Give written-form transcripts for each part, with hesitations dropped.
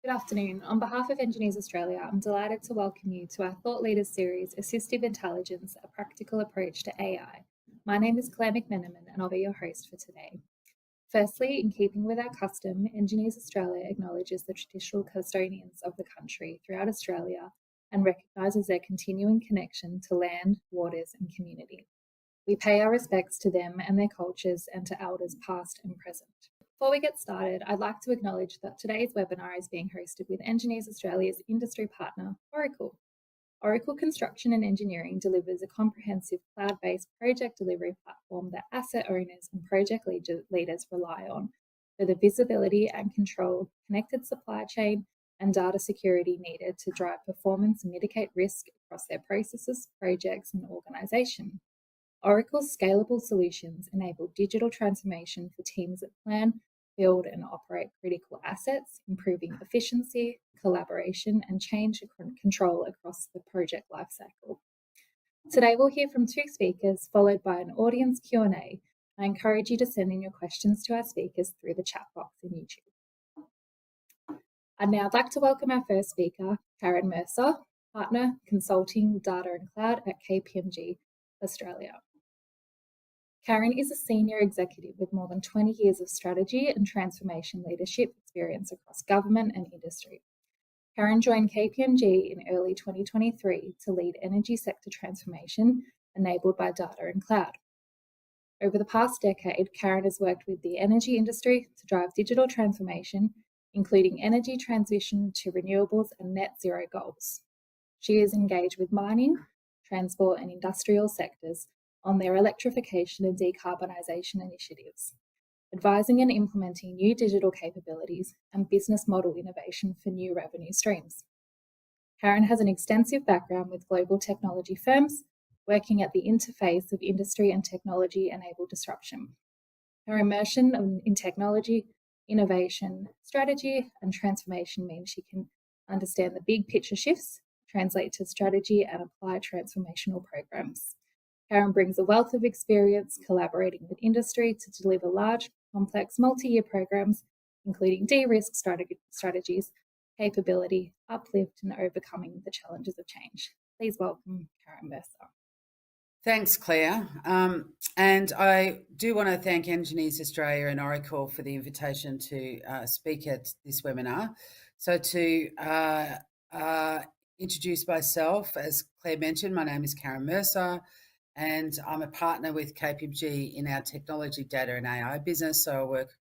Good afternoon. On behalf of Engineers Australia, I'm delighted to welcome you to our Thought Leaders series, Assistive Intelligence, a Practical Approach to AI. My name is Claire McMenamin and I'll be your host for today. Firstly, in keeping with our custom, Engineers Australia acknowledges the traditional custodians of the country throughout Australia and recognises their continuing connection to land, waters and community. We pay our respects to them and their cultures and to elders past and present. Before we get started, I'd like to acknowledge that today's webinar is being hosted with Engineers Australia's industry partner, Oracle. Oracle Construction and Engineering delivers a comprehensive cloud-based project delivery platform that asset owners and project leaders rely on for the visibility and control, connected supply chain, and data security needed to drive performance and mitigate risk across their processes, projects, and organisation. Oracle's scalable solutions enable digital transformation for teams that plan, build, and operate critical assets, improving efficiency, collaboration, and change control across the project lifecycle. Today, we'll hear from two speakers, followed by an audience Q&A. I encourage you to send in your questions to our speakers through the chat box in YouTube. I'd now like to welcome our first speaker, Karen Mercer, Partner, Consulting, Data and Cloud at KPMG, Australia. Karen is a senior executive with more than 20 years of strategy and transformation leadership experience across government and industry. Karen joined KPMG in early 2023 to lead energy sector transformation enabled by data and cloud. Over the past decade, Karen has worked with the energy industry to drive digital transformation, including energy transition to renewables and net zero goals. She is engaged with mining, transport and industrial sectors on their electrification and decarbonisation initiatives, advising and implementing new digital capabilities and business model innovation for new revenue streams. Karen has an extensive background with global technology firms, working at the interface of industry and technology-enabled disruption. Her immersion in technology, innovation, strategy, and transformation means she can understand the big picture shifts, translate to strategy, and apply transformational programs. Karen brings a wealth of experience collaborating with industry to deliver large, complex, multi-year programs, including de-risk strategies, capability, uplift, and overcoming the challenges of change. Please welcome Karen Mercer. Thanks, Claire. And I do want to thank Engineers Australia and Oracle for the invitation to speak at this webinar. So to introduce myself, as Claire mentioned, my name is Karen Mercer, and I'm a partner with KPMG in our technology, data and AI business. So I work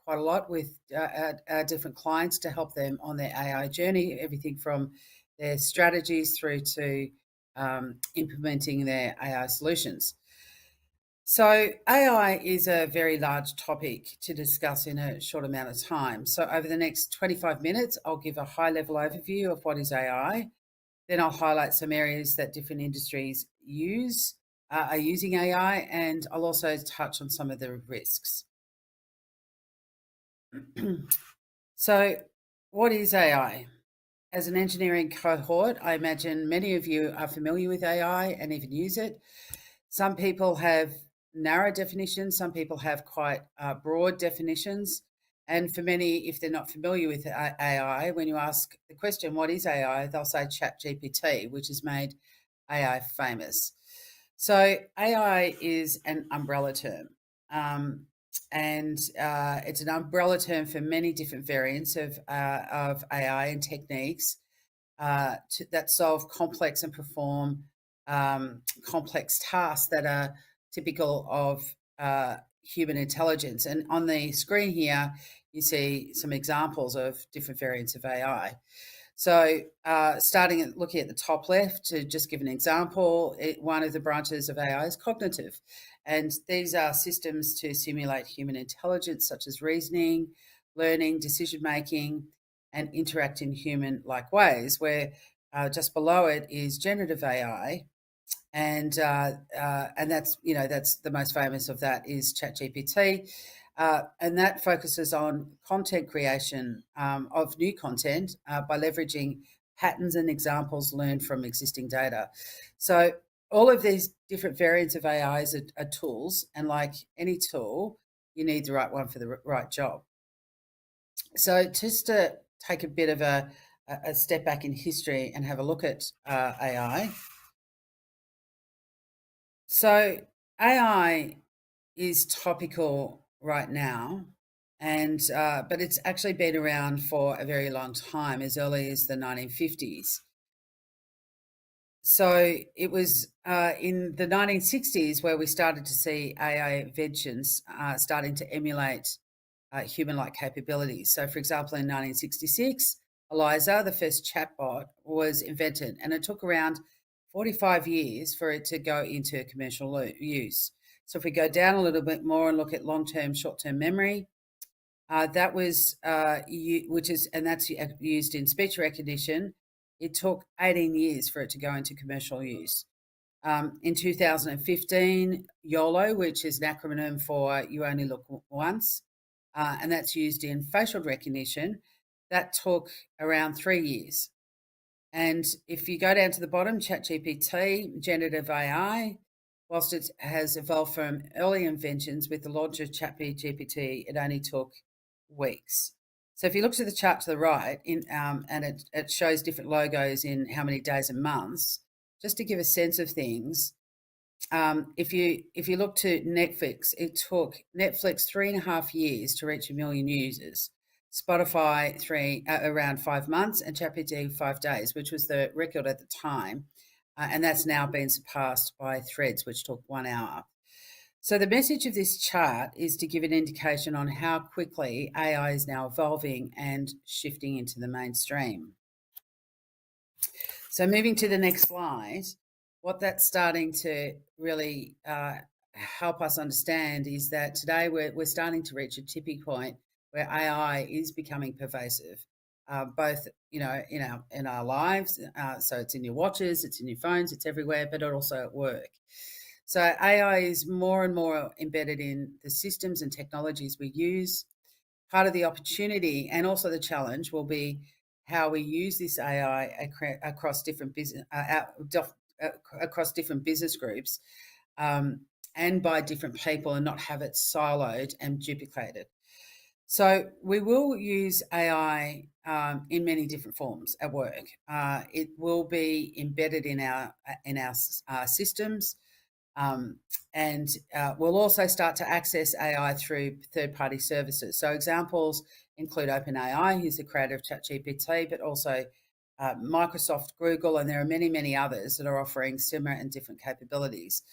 quite a lot with our different clients to help them on their AI journey, everything from their strategies through to implementing their AI solutions. So AI is a very large topic to discuss in a short amount of time. So over the next 25 minutes, I'll give a high-level overview of what is AI. Then I'll highlight some areas that different industries are using AI, and I'll also touch on some of the risks. So what is AI? As an engineering cohort, I imagine many of you are familiar with AI and even use it. Some people have narrow definitions, some people have quite broad definitions. And for many, if they're not familiar with AI, when you ask the question, what is AI? They'll say ChatGPT, which has made AI famous. So AI is an umbrella term. And it's an umbrella term for many different variants of AI and techniques that solve complex and perform complex tasks that are typical of human intelligence. And on the screen here, you see some examples of different variants of AI. So looking at the top left, to just give an example, one of the branches of AI is cognitive. And these are systems to simulate human intelligence, such as reasoning, learning, decision-making, and interact in human-like ways, where just below it is generative AI. And that's the most famous of that is ChatGPT, and that focuses on content creation of new content by leveraging patterns and examples learned from existing data. So all of these different variants of AIs are tools, and like any tool, you need the right one for the right job. So just to take a bit of a step back in history and have a look at AI. So AI is topical right now, and but it's actually been around for a very long time, as early as the 1950s. So it was in the 1960s where we started to see AI inventions starting to emulate human-like capabilities. So, for example, in 1966, Eliza, the first chatbot, was invented, and it took around 45 years for it to go into commercial use. So, if we go down a little bit more and look at long-term, short-term memory, that was which is, and that's used in speech recognition. It took 18 years for it to go into commercial use. In 2015, YOLO, which is an acronym for You Only Look Once, and that's used in facial recognition, that took around 3 years. And if you go down to the bottom, ChatGPT, Generative AI, whilst it has evolved from early inventions with the launch of ChatGPT, it only took weeks. So if you look to the chart to the right, and it shows different logos in how many days and months, just to give a sense of things. If you look to Netflix, it took Netflix 3.5 years to reach 1 million users. Spotify around 5 months, and ChatGPT 5 days, which was the record at the time, and that's now been surpassed by Threads, which took 1 hour. So the message of this chart is to give an indication on how quickly AI is now evolving and shifting into the mainstream. So moving to the next slide, what that's starting to really help us understand is that today we're starting to reach a tipping point where AI is becoming pervasive, both in our lives. So it's in your watches, it's in your phones, it's everywhere, but also at work. So AI is more and more embedded in the systems and technologies we use. Part of the opportunity and also the challenge will be how we use this AI across different business across different business groups, and by different people, and not have it siloed and duplicated. So we will use AI in many different forms at work. It will be embedded in our systems. And we'll also start to access AI through third-party services. So examples include OpenAI, who's the creator of ChatGPT, but also Microsoft, Google, and there are many, many others that are offering similar and different capabilities.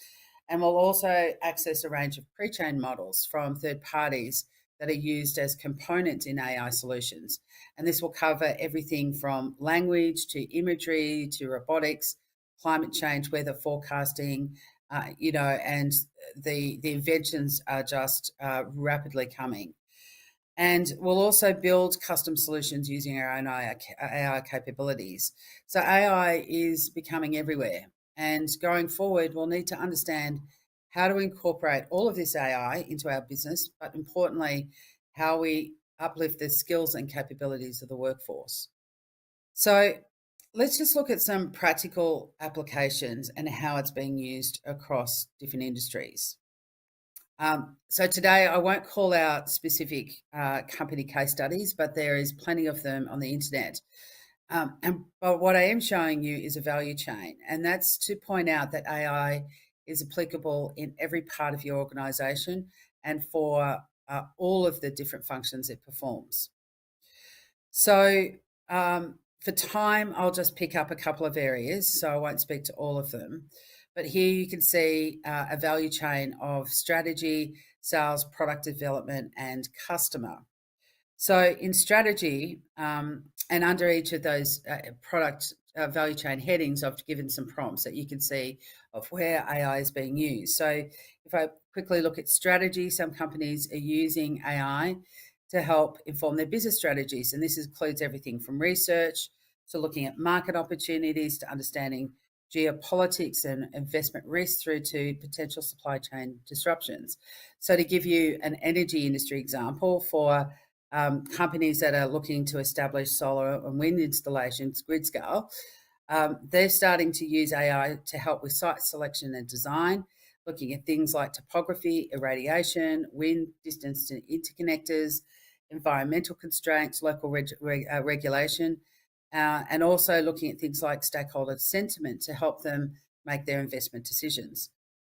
And we'll also access a range of pre-trained models from third parties that are used as components in AI solutions. And this will cover everything from language to imagery to robotics, climate change, weather forecasting, and the inventions are just rapidly coming. And we'll also build custom solutions using our own AI capabilities. So AI is becoming everywhere. And going forward, we'll need to understand how to incorporate all of this AI into our business, but importantly, how we uplift the skills and capabilities of the workforce. So let's just look at some practical applications and how it's being used across different industries. So today I won't call out specific company case studies, but there is plenty of them on the internet. But what I am showing you is a value chain, and that's to point out that AI is applicable in every part of your organisation and for all of the different functions it performs. So for time, I'll just pick up a couple of areas, so I won't speak to all of them. But here you can see a value chain of strategy, sales, product development, and customer. So in strategy, and under each of those product value chain headings, I've given some prompts that you can see of where AI is being used. So if I quickly look at strategy, some companies are using AI to help inform their business strategies. And this includes everything from research to looking at market opportunities to understanding geopolitics and investment risk through to potential supply chain disruptions. So to give you an energy industry example, for companies that are looking to establish solar and wind installations grid scale, they're starting to use AI to help with site selection and design, looking at things like topography, irradiation, wind distance to interconnectors, environmental constraints, local regulation, and also looking at things like stakeholder sentiment to help them make their investment decisions.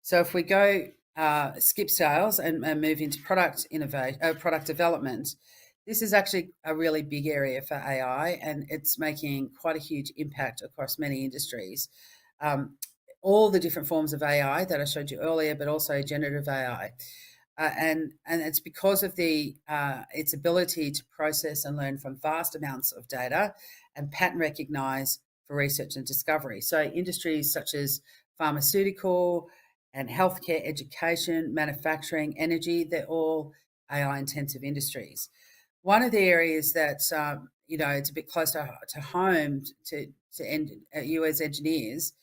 So if we go skip sales and move into product development, this is actually a really big area for AI, and it's making quite a huge impact across many industries. All the different forms of AI that I showed you earlier, but also generative AI. And it's because of its ability to process and learn from vast amounts of data and pattern recognize for research and discovery. So industries such as pharmaceutical and healthcare, education, manufacturing, energy, they're all AI intensive industries. One of the areas that it's a bit closer to home to you as engineers,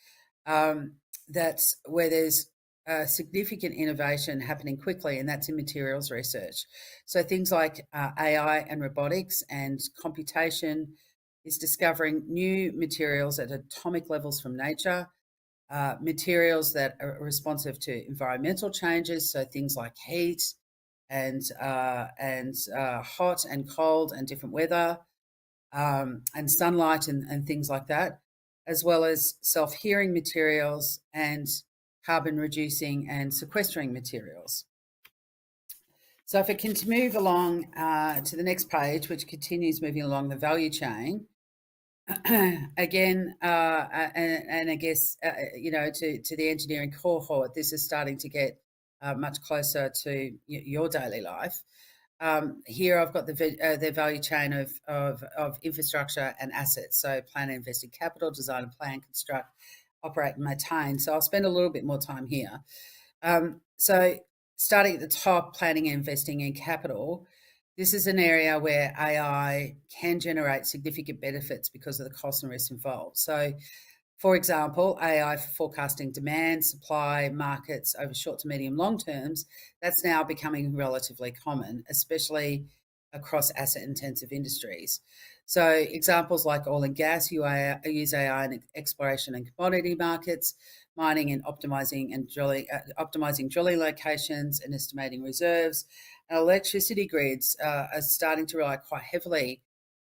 that's where there's significant innovation happening quickly, and that's in materials research. So things like AI and robotics and computation is discovering new materials at atomic levels from nature, materials that are responsive to environmental changes, so things like heat and hot and cold and different weather, and sunlight and things like that, as well as self-healing materials and carbon reducing and sequestering materials. So if it can move along to the next page, which continues moving along the value chain, again, and I guess, to the engineering cohort, this is starting to get much closer to your daily life. Here I've got the value chain of infrastructure and assets. So plan and invest in capital, design and plan, construct, operate and maintain. So I'll spend a little bit more time here. So starting at the top, planning and investing in capital. This is an area where AI can generate significant benefits because of the cost and risk involved. So, for example, AI for forecasting demand, supply, markets over short to medium long terms, that's now becoming relatively common, especially across asset-intensive industries. So examples like oil and gas use AI in exploration and commodity markets, mining and optimizing drilling locations and estimating reserves. And electricity grids are starting to rely quite heavily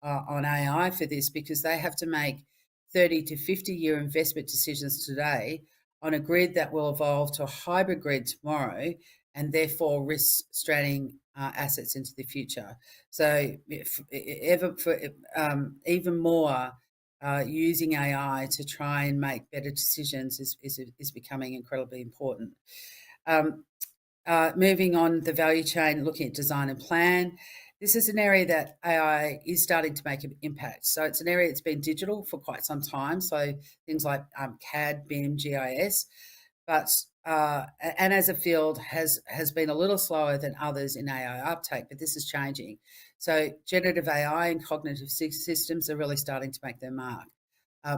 on AI for this, because they have to make 30 to 50-year investment decisions today on a grid that will evolve to a hybrid grid tomorrow, and therefore risk straining assets into the future. So even more, using AI to try and make better decisions is becoming incredibly important. Moving on the value chain, looking at design and plan. This is an area that AI is starting to make an impact. So it's an area that's been digital for quite some time. So things like CAD, BIM, GIS, and as a field has been a little slower than others in AI uptake, but this is changing. So generative AI and cognitive systems are really starting to make their mark.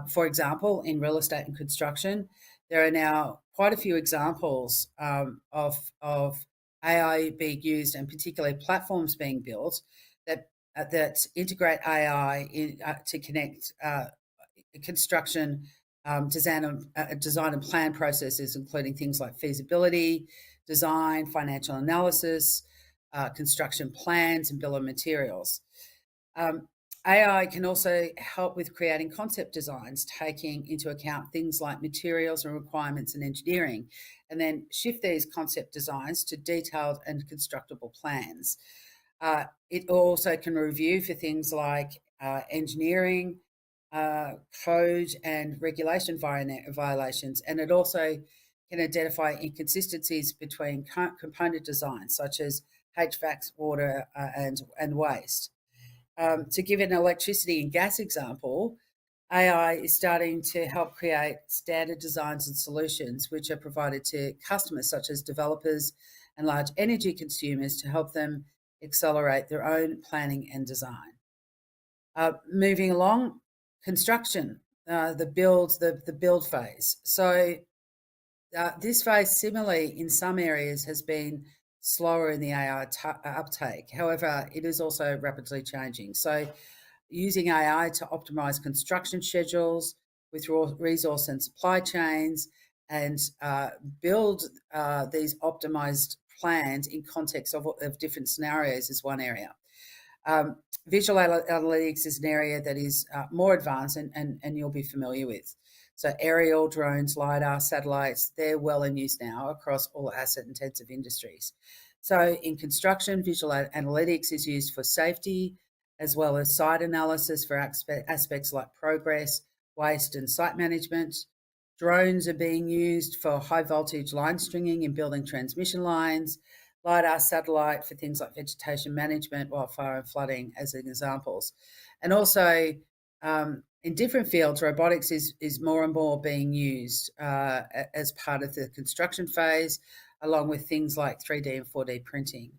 For example, in real estate and construction, there are now quite a few examples of AI being used, and particularly platforms being built that integrate AI to connect construction, design and plan processes, including things like feasibility, design, financial analysis, construction plans, and bill of materials. AI can also help with creating concept designs, taking into account things like materials and requirements and engineering, and then shift these concept designs to detailed and constructible plans. It also can review for things like engineering, code and regulation violations, and it also can identify inconsistencies between component designs, such as HVAC, water, and waste. To give an electricity and gas example, AI is starting to help create standard designs and solutions which are provided to customers, such as developers and large energy consumers, to help them accelerate their own planning and design. Moving along, construction, the build phase. So this phase, similarly, in some areas has been slower in the AI uptake. However, it is also rapidly changing. So using AI to optimize construction schedules with resource and supply chains, and build these optimized plans in context of different scenarios is one area. Visual analytics is an area that is more advanced and you'll be familiar with. So aerial, drones, LiDAR, satellites, they're well in use now across all asset-intensive industries. So in construction, visual analytics is used for safety, as well as site analysis for aspects like progress, waste and site management. Drones are being used for high voltage line stringing and building transmission lines. LiDAR satellite for things like vegetation management, wildfire and flooding as examples. And also in different fields, robotics is more and more being used as part of the construction phase, along with things like 3D and 4D printing.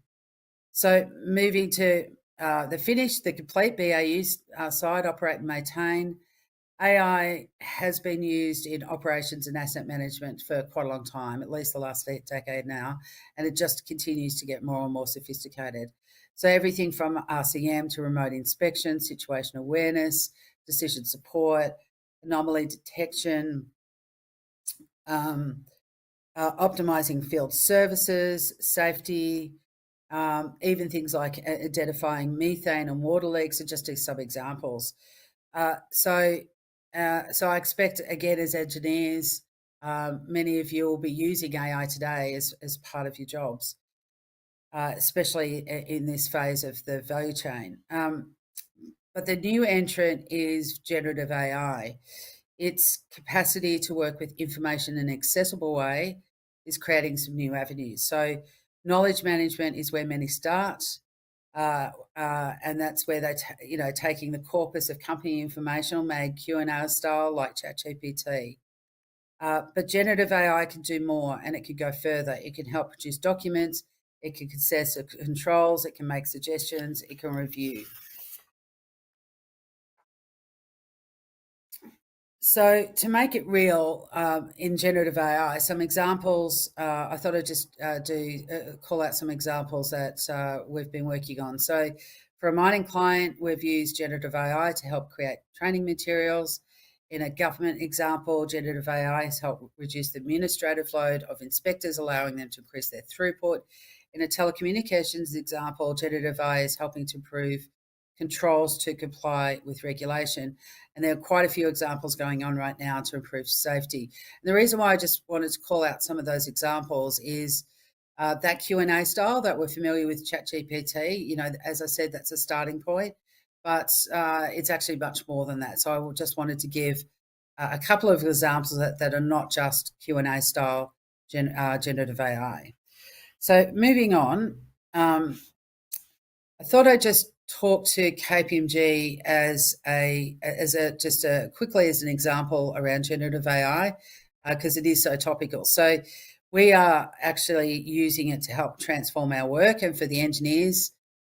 So moving to the complete BAU side, operate and maintain. AI has been used in operations and asset management for quite a long time, at least the last decade now, and it just continues to get more and more sophisticated. So everything from RCM to remote inspection, situation awareness, decision support, anomaly detection, optimizing field services, safety, even things like identifying methane and water leaks are just some examples. So I expect, again, as engineers, many of you will be using AI today as part of your jobs, especially in this phase of the value chain. But the new entrant is generative AI. Its capacity to work with information in an accessible way is creating some new avenues. So knowledge management is where many start. And that's where taking the corpus of company information made Q&A style like ChatGPT. But generative AI can do more and it can go further. It can help produce documents, it can assess controls, it can make suggestions, it can review. So to make it real in generative AI, some examples, I thought I'd just call out some examples that we've been working on. So for a mining client, we've used generative AI to help create training materials. In a government example, generative AI has helped reduce the administrative load of inspectors, allowing them to increase their throughput. In a telecommunications example, generative AI is helping to improve controls to comply with regulation. And there are quite a few examples going on right now to improve safety. And the reason why I just wanted to call out some of those examples is that Q&A style that we're familiar with ChatGPT. As I said, that's a starting point, but it's actually much more than that. So I just wanted to give a couple of examples that are not just Q&A style generative AI. So moving on, I thought I'd just talk to KPMG quickly as an example around generative AI because it is so topical. So we are actually using it to help transform our work, and for the engineers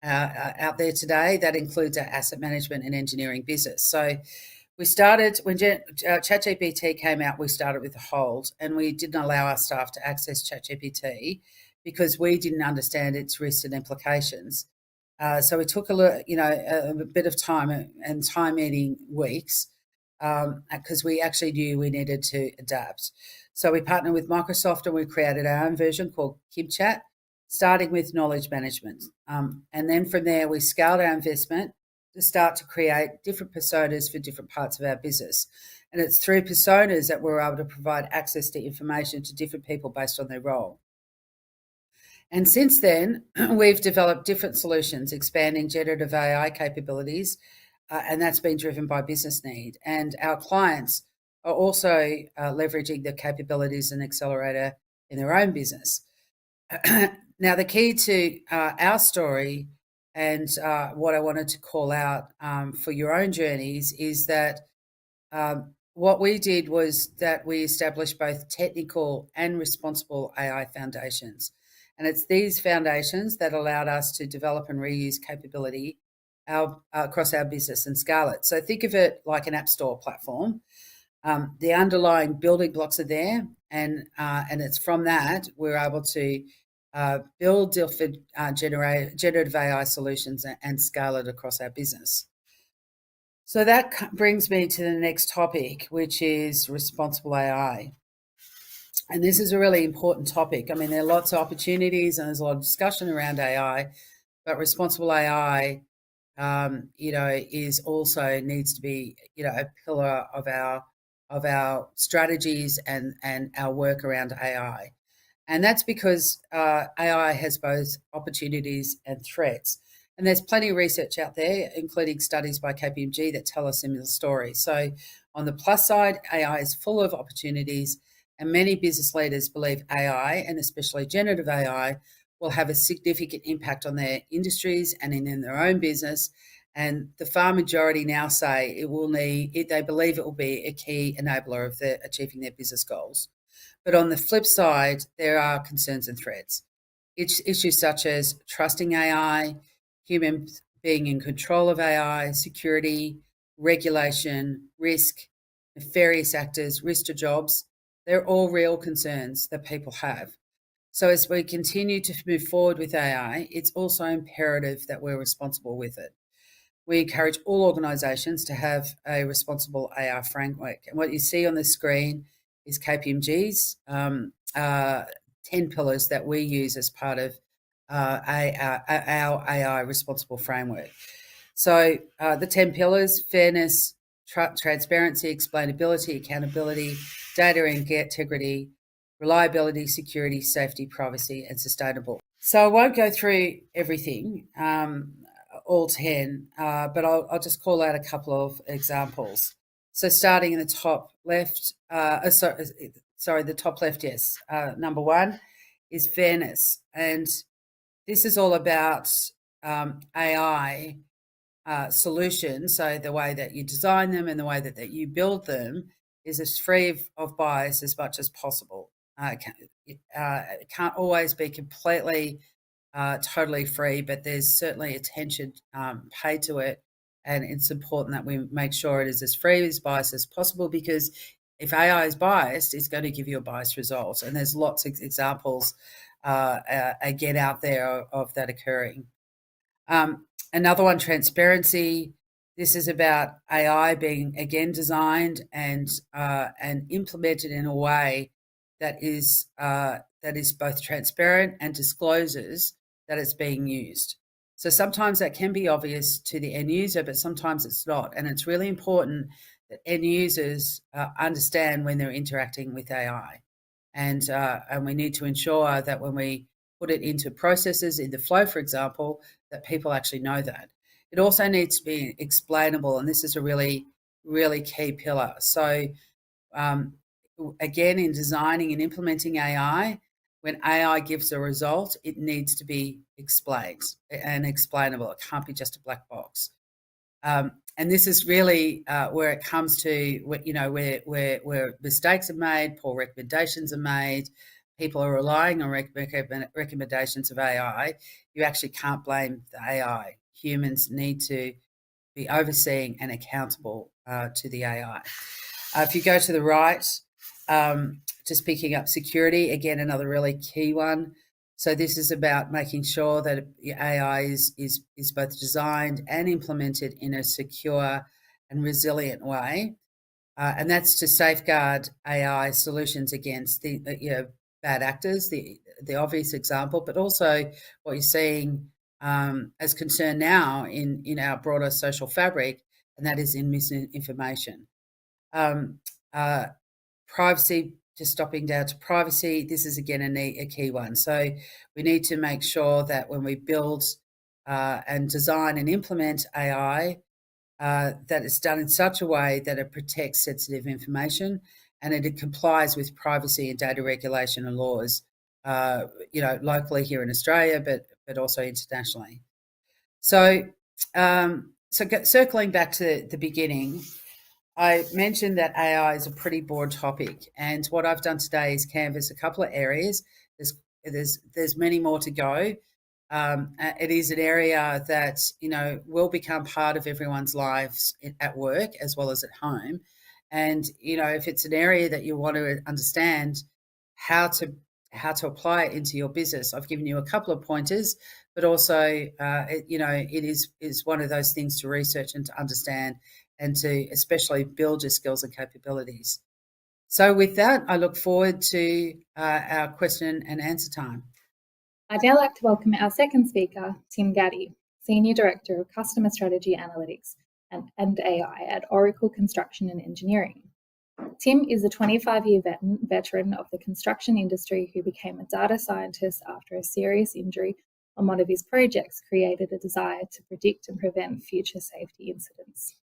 out there today, that includes our asset management and engineering business. So we started when ChatGPT came out. We started with a hold, and we didn't allow our staff to access ChatGPT because we didn't understand its risks and implications. So we took a bit of time and time eating weeks because we actually knew we needed to adapt. So we partnered with Microsoft and we created our own version called KimChat, starting with knowledge management. And then from there, we scaled our investment to start to create different personas for different parts of our business. And it's through personas that we're able to provide access to information to different people based on their role. And since then, we've developed different solutions, expanding generative AI capabilities, and that's been driven by business need. And our clients are also leveraging the capabilities and accelerator in their own business. Now, the key to our story and what I wanted to call out for your own journeys is that what we did was that we established both technical and responsible AI foundations. And it's these foundations that allowed us to develop and reuse capability across our business and scale it. So think of it like an app store platform. The underlying building blocks are there, and it's from that we're able to build different generative AI solutions and scale it across our business. So that brings me to the next topic, which is responsible AI. And this is a really important topic. I mean, there are lots of opportunities and there's a lot of discussion around AI, but responsible AI is also needs to be, a pillar of our strategies and our work around AI. And that's because AI has both opportunities and threats. And there's plenty of research out there, including studies by KPMG, that tell a similar story. So, on the plus side, AI is full of opportunities, and many business leaders believe AI, and especially generative AI, will have a significant impact on their industries and in their own business. And the far majority now say they believe it will be a key enabler of achieving their business goals. But on the flip side, there are concerns and threats. Issues such as trusting AI, humans being in control of AI, security, regulation, risk, nefarious actors, risk to jobs, they're all real concerns that people have. So as we continue to move forward with AI, it's also imperative that we're responsible with it. We encourage all organisations to have a responsible AI framework. And what you see on the screen is KPMG's 10 pillars that we use as part of our AI responsible framework. So the 10 pillars: fairness, transparency, explainability, accountability, data integrity, reliability, security, safety, privacy, and sustainable. So I won't go through everything, all 10, but I'll just call out a couple of examples. So starting in the top left, the top left, yes. Number one is fairness. And this is all about AI solutions. So the way that you design them and the way that you build them is as free of bias as much as possible. It can't always be completely, totally free, but there's certainly attention paid to it. And it's important that we make sure it is as free of bias as possible, because if AI is biased, it's going to give you a biased result. And there's lots of examples, again, out there of that occurring. Another one, transparency. This is about AI being, again, designed and implemented in a way that is both transparent and discloses that it's being used. So sometimes that can be obvious to the end user, but sometimes it's not. And it's really important that end users understand when they're interacting with AI. And we need to ensure that when we put it into processes, in the flow, for example, that people actually know that. It also needs to be explainable, and this is a really, really key pillar. So again, in designing and implementing AI, when AI gives a result, it needs to be explained and explainable. It can't be just a black box. And this is really where it comes to, where mistakes are made, poor recommendations are made, people are relying on recommendations of AI. You actually can't blame the AI. Humans need to be overseeing and accountable to the AI. If you go to the right, just picking up security, again, another really key one. So this is about making sure that AI is both designed and implemented in a secure and resilient way. And that's to safeguard AI solutions against the bad actors, the obvious example, but also what you're seeing as concern now in our broader social fabric, and that is in misinformation. Privacy, just stopping down to privacy, this is again a key one. So we need to make sure that when we build and design and implement AI, that it's done in such a way that it protects sensitive information and it complies with privacy and data regulation and laws, locally here in Australia, but also internationally. So, circling back to the beginning, I mentioned that AI is a pretty broad topic, and what I've done today is canvass a couple of areas. There's many more to go. It is an area that will become part of everyone's lives at work as well as at home, and if it's an area that you want to understand how to apply it into your business, I've given you a couple of pointers, but also it is one of those things to research and to understand, and to especially build your skills and capabilities. So with that, I look forward to our question and answer time. I'd now like to welcome our second speaker, Tim Gaddy. Senior Director of Customer Strategy Analytics and AI at Oracle Construction and Engineering. Tim is a 25-year veteran of the construction industry who became a data scientist after a serious injury on one of his projects created a desire to predict and prevent future safety incidents.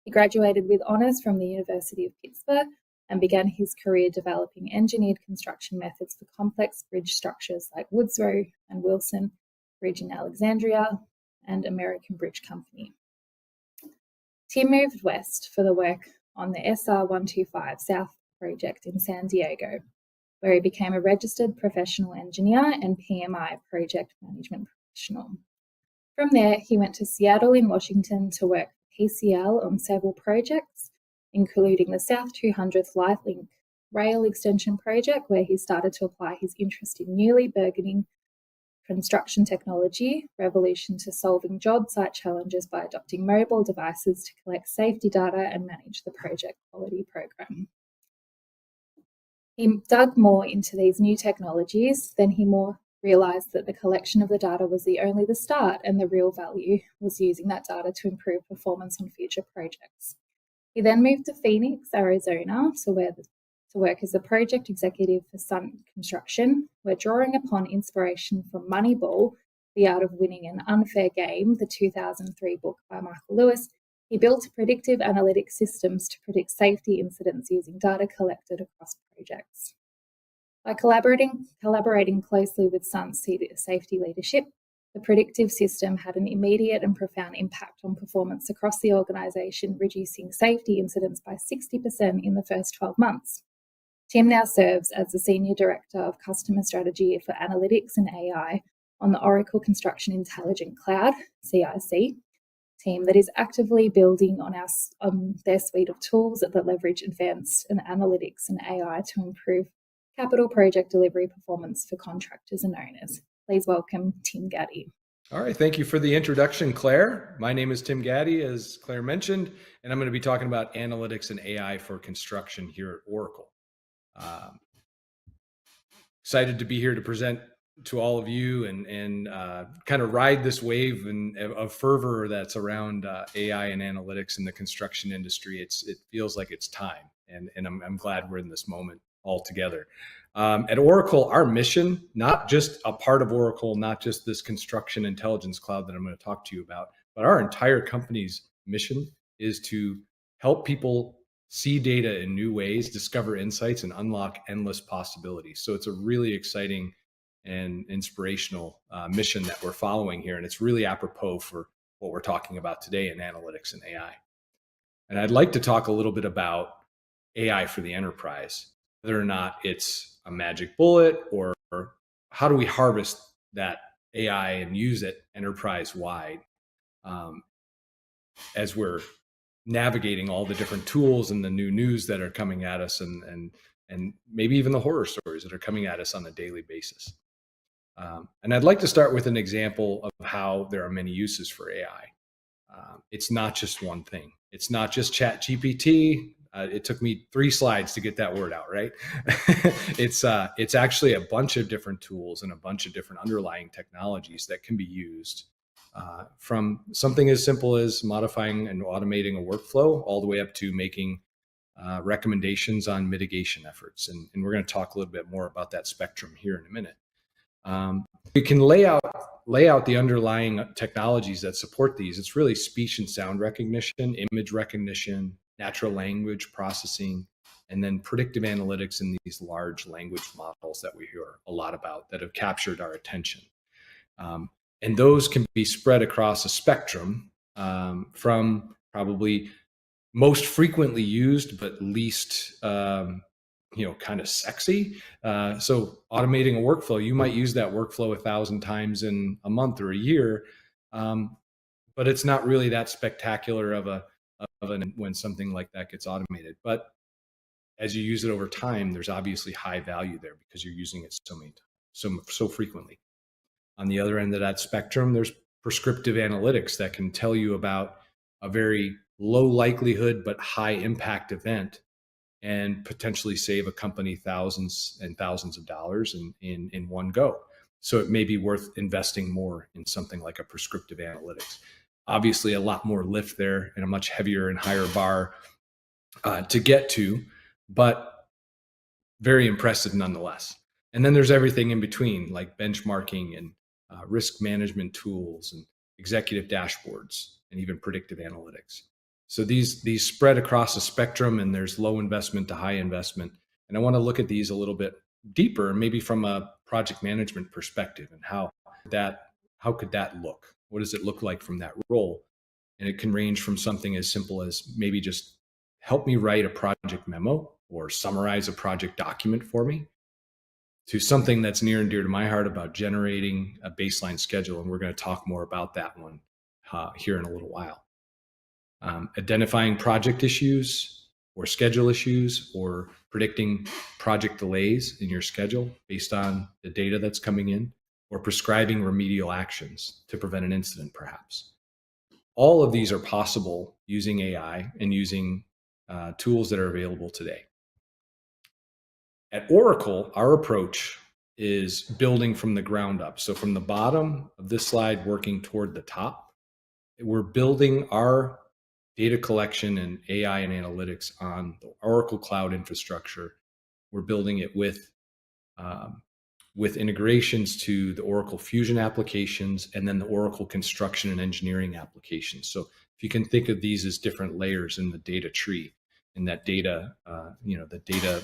He graduated with honours from the University of Pittsburgh and began his career developing engineered construction methods for complex bridge structures like Woods Row and Wilson Bridge in Alexandria and American Bridge Company. Tim moved west for the work on the SR-125 South project in San Diego, where he became a registered professional engineer and PMI project management professional. From there, he went to Seattle in Washington to work for PCL on several projects, including the South 200th Light Link rail extension project, where he started to apply his interest in newly burgeoning construction technology revolution to solving job site challenges by adopting mobile devices to collect safety data and manage the project quality program. He dug more into these new technologies, then he more realised that the collection of the data was only the start, and the real value was using that data to improve performance on future projects. He then moved to Phoenix, Arizona, to work as a project executive for Sun Construction, where, drawing upon inspiration from Moneyball, The Art of Winning an Unfair Game, the 2003 book by Michael Lewis, he built predictive analytics systems to predict safety incidents using data collected across projects. By collaborating closely with Sun's safety leadership, the predictive system had an immediate and profound impact on performance across the organisation, reducing safety incidents by 60% in the first 12 months. Tim now serves as the Senior Director of Customer Strategy for Analytics and AI on the Oracle Construction Intelligent Cloud, CIC, team that is actively building on their suite of tools that leverage advanced analytics and AI to improve capital project delivery performance for contractors and owners. Please welcome Tim Gaddy. All right, thank you for the introduction, Claire. My name is Tim Gaddy, as Claire mentioned, and I'm going to be talking about analytics and AI for construction here at Oracle. Excited to be here to present to all of you and kind of ride this wave of fervor that's around AI and analytics in the construction industry. It feels like it's time, and I'm glad we're in this moment all together. At Oracle, our mission, not just a part of Oracle, not just this construction intelligence cloud that I'm going to talk to you about, but our entire company's mission is to help people see data in new ways, discover insights, and unlock endless possibilities. So it's a really exciting and inspirational mission that we're following here. And it's really apropos for what we're talking about today in analytics and AI. And I'd like to talk a little bit about AI for the enterprise, whether or not it's a magic bullet or how do we harvest that AI and use it enterprise-wide as we're navigating all the different tools and the new news that are coming at us and maybe even the horror stories that are coming at us on a daily basis. And I'd like to start with an example of how there are many uses for AI. It's not just one thing. It's not just ChatGPT. It took me 3 slides to get that word out, right? It's actually a bunch of different tools and a bunch of different underlying technologies that can be used from something as simple as modifying and automating a workflow all the way up to making recommendations on mitigation efforts. And we're going to talk a little bit more about that spectrum here in a minute. We can lay out the underlying technologies that support these. It's really speech and sound recognition, image recognition, natural language processing, and then predictive analytics in these large language models that we hear a lot about that have captured our attention. And those can be spread across a spectrum from probably most frequently used, but least kind of sexy. So automating a workflow, you might use that workflow 1,000 times in a month or a year, but it's not really that spectacular when something like that gets automated. But as you use it over time, there's obviously high value there because you're using it so frequently. On the other end of that spectrum, there's prescriptive analytics that can tell you about a very low likelihood but high impact event and potentially save a company thousands and thousands of dollars in one go. So it may be worth investing more in something like a prescriptive analytics. Obviously, a lot more lift there and a much heavier and higher bar to get to, but very impressive nonetheless. And then there's everything in between, like benchmarking and risk management tools and executive dashboards and even predictive analytics. So these spread across a spectrum, and there's low investment to high investment. And I want to look at these a little bit deeper, maybe from a project management perspective, and how could that look? What does it look like from that role? And it can range from something as simple as maybe just help me write a project memo or summarize a project document for me, to something that's near and dear to my heart about generating a baseline schedule. And we're going to talk more about that one here in a little while. Identifying project issues or schedule issues, or predicting project delays in your schedule based on the data that's coming in, or prescribing remedial actions to prevent an incident, perhaps. All of these are possible using AI and using tools that are available today. At Oracle, our approach is building from the ground up. So from the bottom of this slide, working toward the top, we're building our data collection and AI and analytics on the Oracle Cloud infrastructure. We're building it with integrations to the Oracle Fusion applications, and then the Oracle construction and engineering applications. So if you can think of these as different layers in the data tree, in that data, the data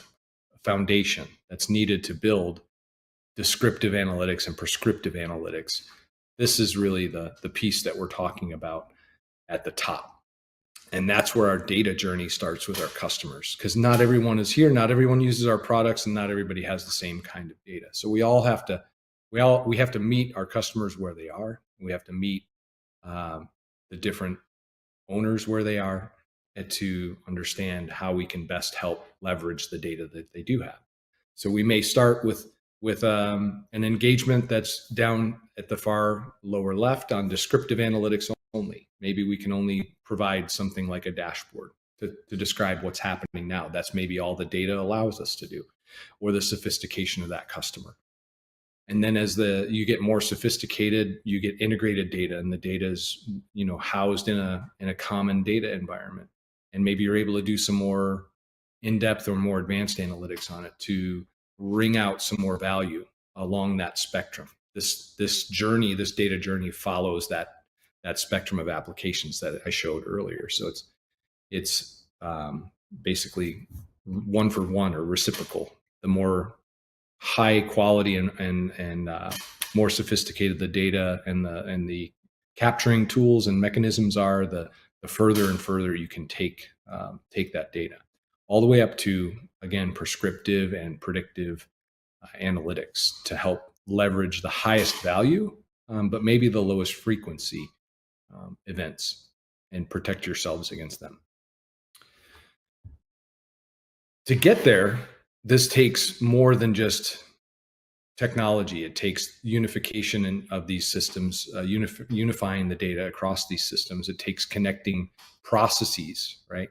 foundation that's needed to build descriptive analytics and prescriptive analytics. This is really the piece that we're talking about at the top. And that's where our data journey starts with our customers, because not everyone is here, not everyone uses our products, and not everybody has the same kind of data. So we have to meet our customers where they are. We have to meet the different owners where they are, and to understand how we can best help leverage the data that they do have. So we may start with an engagement that's down at the far lower left on descriptive analytics only. Maybe we can only provide something like a dashboard to describe what's happening now. That's maybe all the data allows us to do, or the sophistication of that customer. And then as you get more sophisticated, you get integrated data, and the data is housed in a common data environment. And maybe you're able to do some more in-depth or more advanced analytics on it to wring out some more value along that spectrum. This data journey follows that spectrum of applications that I showed earlier. So it's basically one for one or reciprocal. The more high quality and more sophisticated the data and the capturing tools and mechanisms are, the further and further you can take that data, all the way up to, again, prescriptive and predictive analytics to help leverage the highest value, but maybe the lowest frequency events, and protect yourselves against them. To get there, this takes more than just technology. It takes unification of these systems, unifying the data across these systems. It takes connecting processes, right?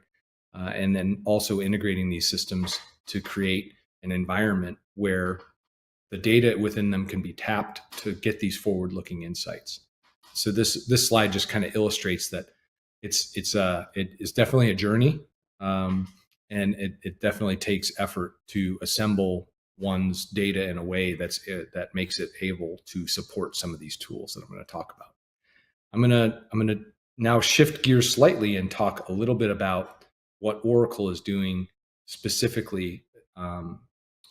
And then also integrating these systems to create an environment where the data within them can be tapped to get these forward-looking insights. So this slide just kind of illustrates that it is definitely a journey, and it definitely takes effort to assemble one's data in a way that makes it able to support some of these tools that I'm going to talk about. I'm going to now shift gears slightly and talk a little bit about what Oracle is doing specifically,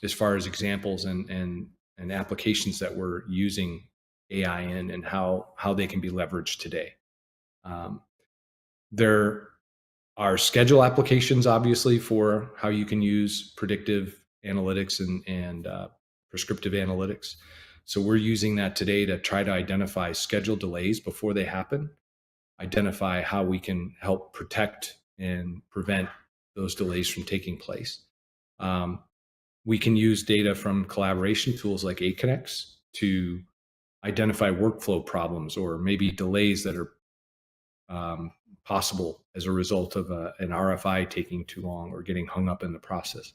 as far as examples and applications that we're using AI in, and how they can be leveraged today. There are schedule applications, obviously, for how you can use predictive analytics and prescriptive analytics. So we're using that today to try to identify schedule delays before they happen, identify how we can help protect and prevent those delays from taking place. We can use data from collaboration tools like AConnects to identify workflow problems, or maybe delays that are possible as a result of an RFI taking too long or getting hung up in the process.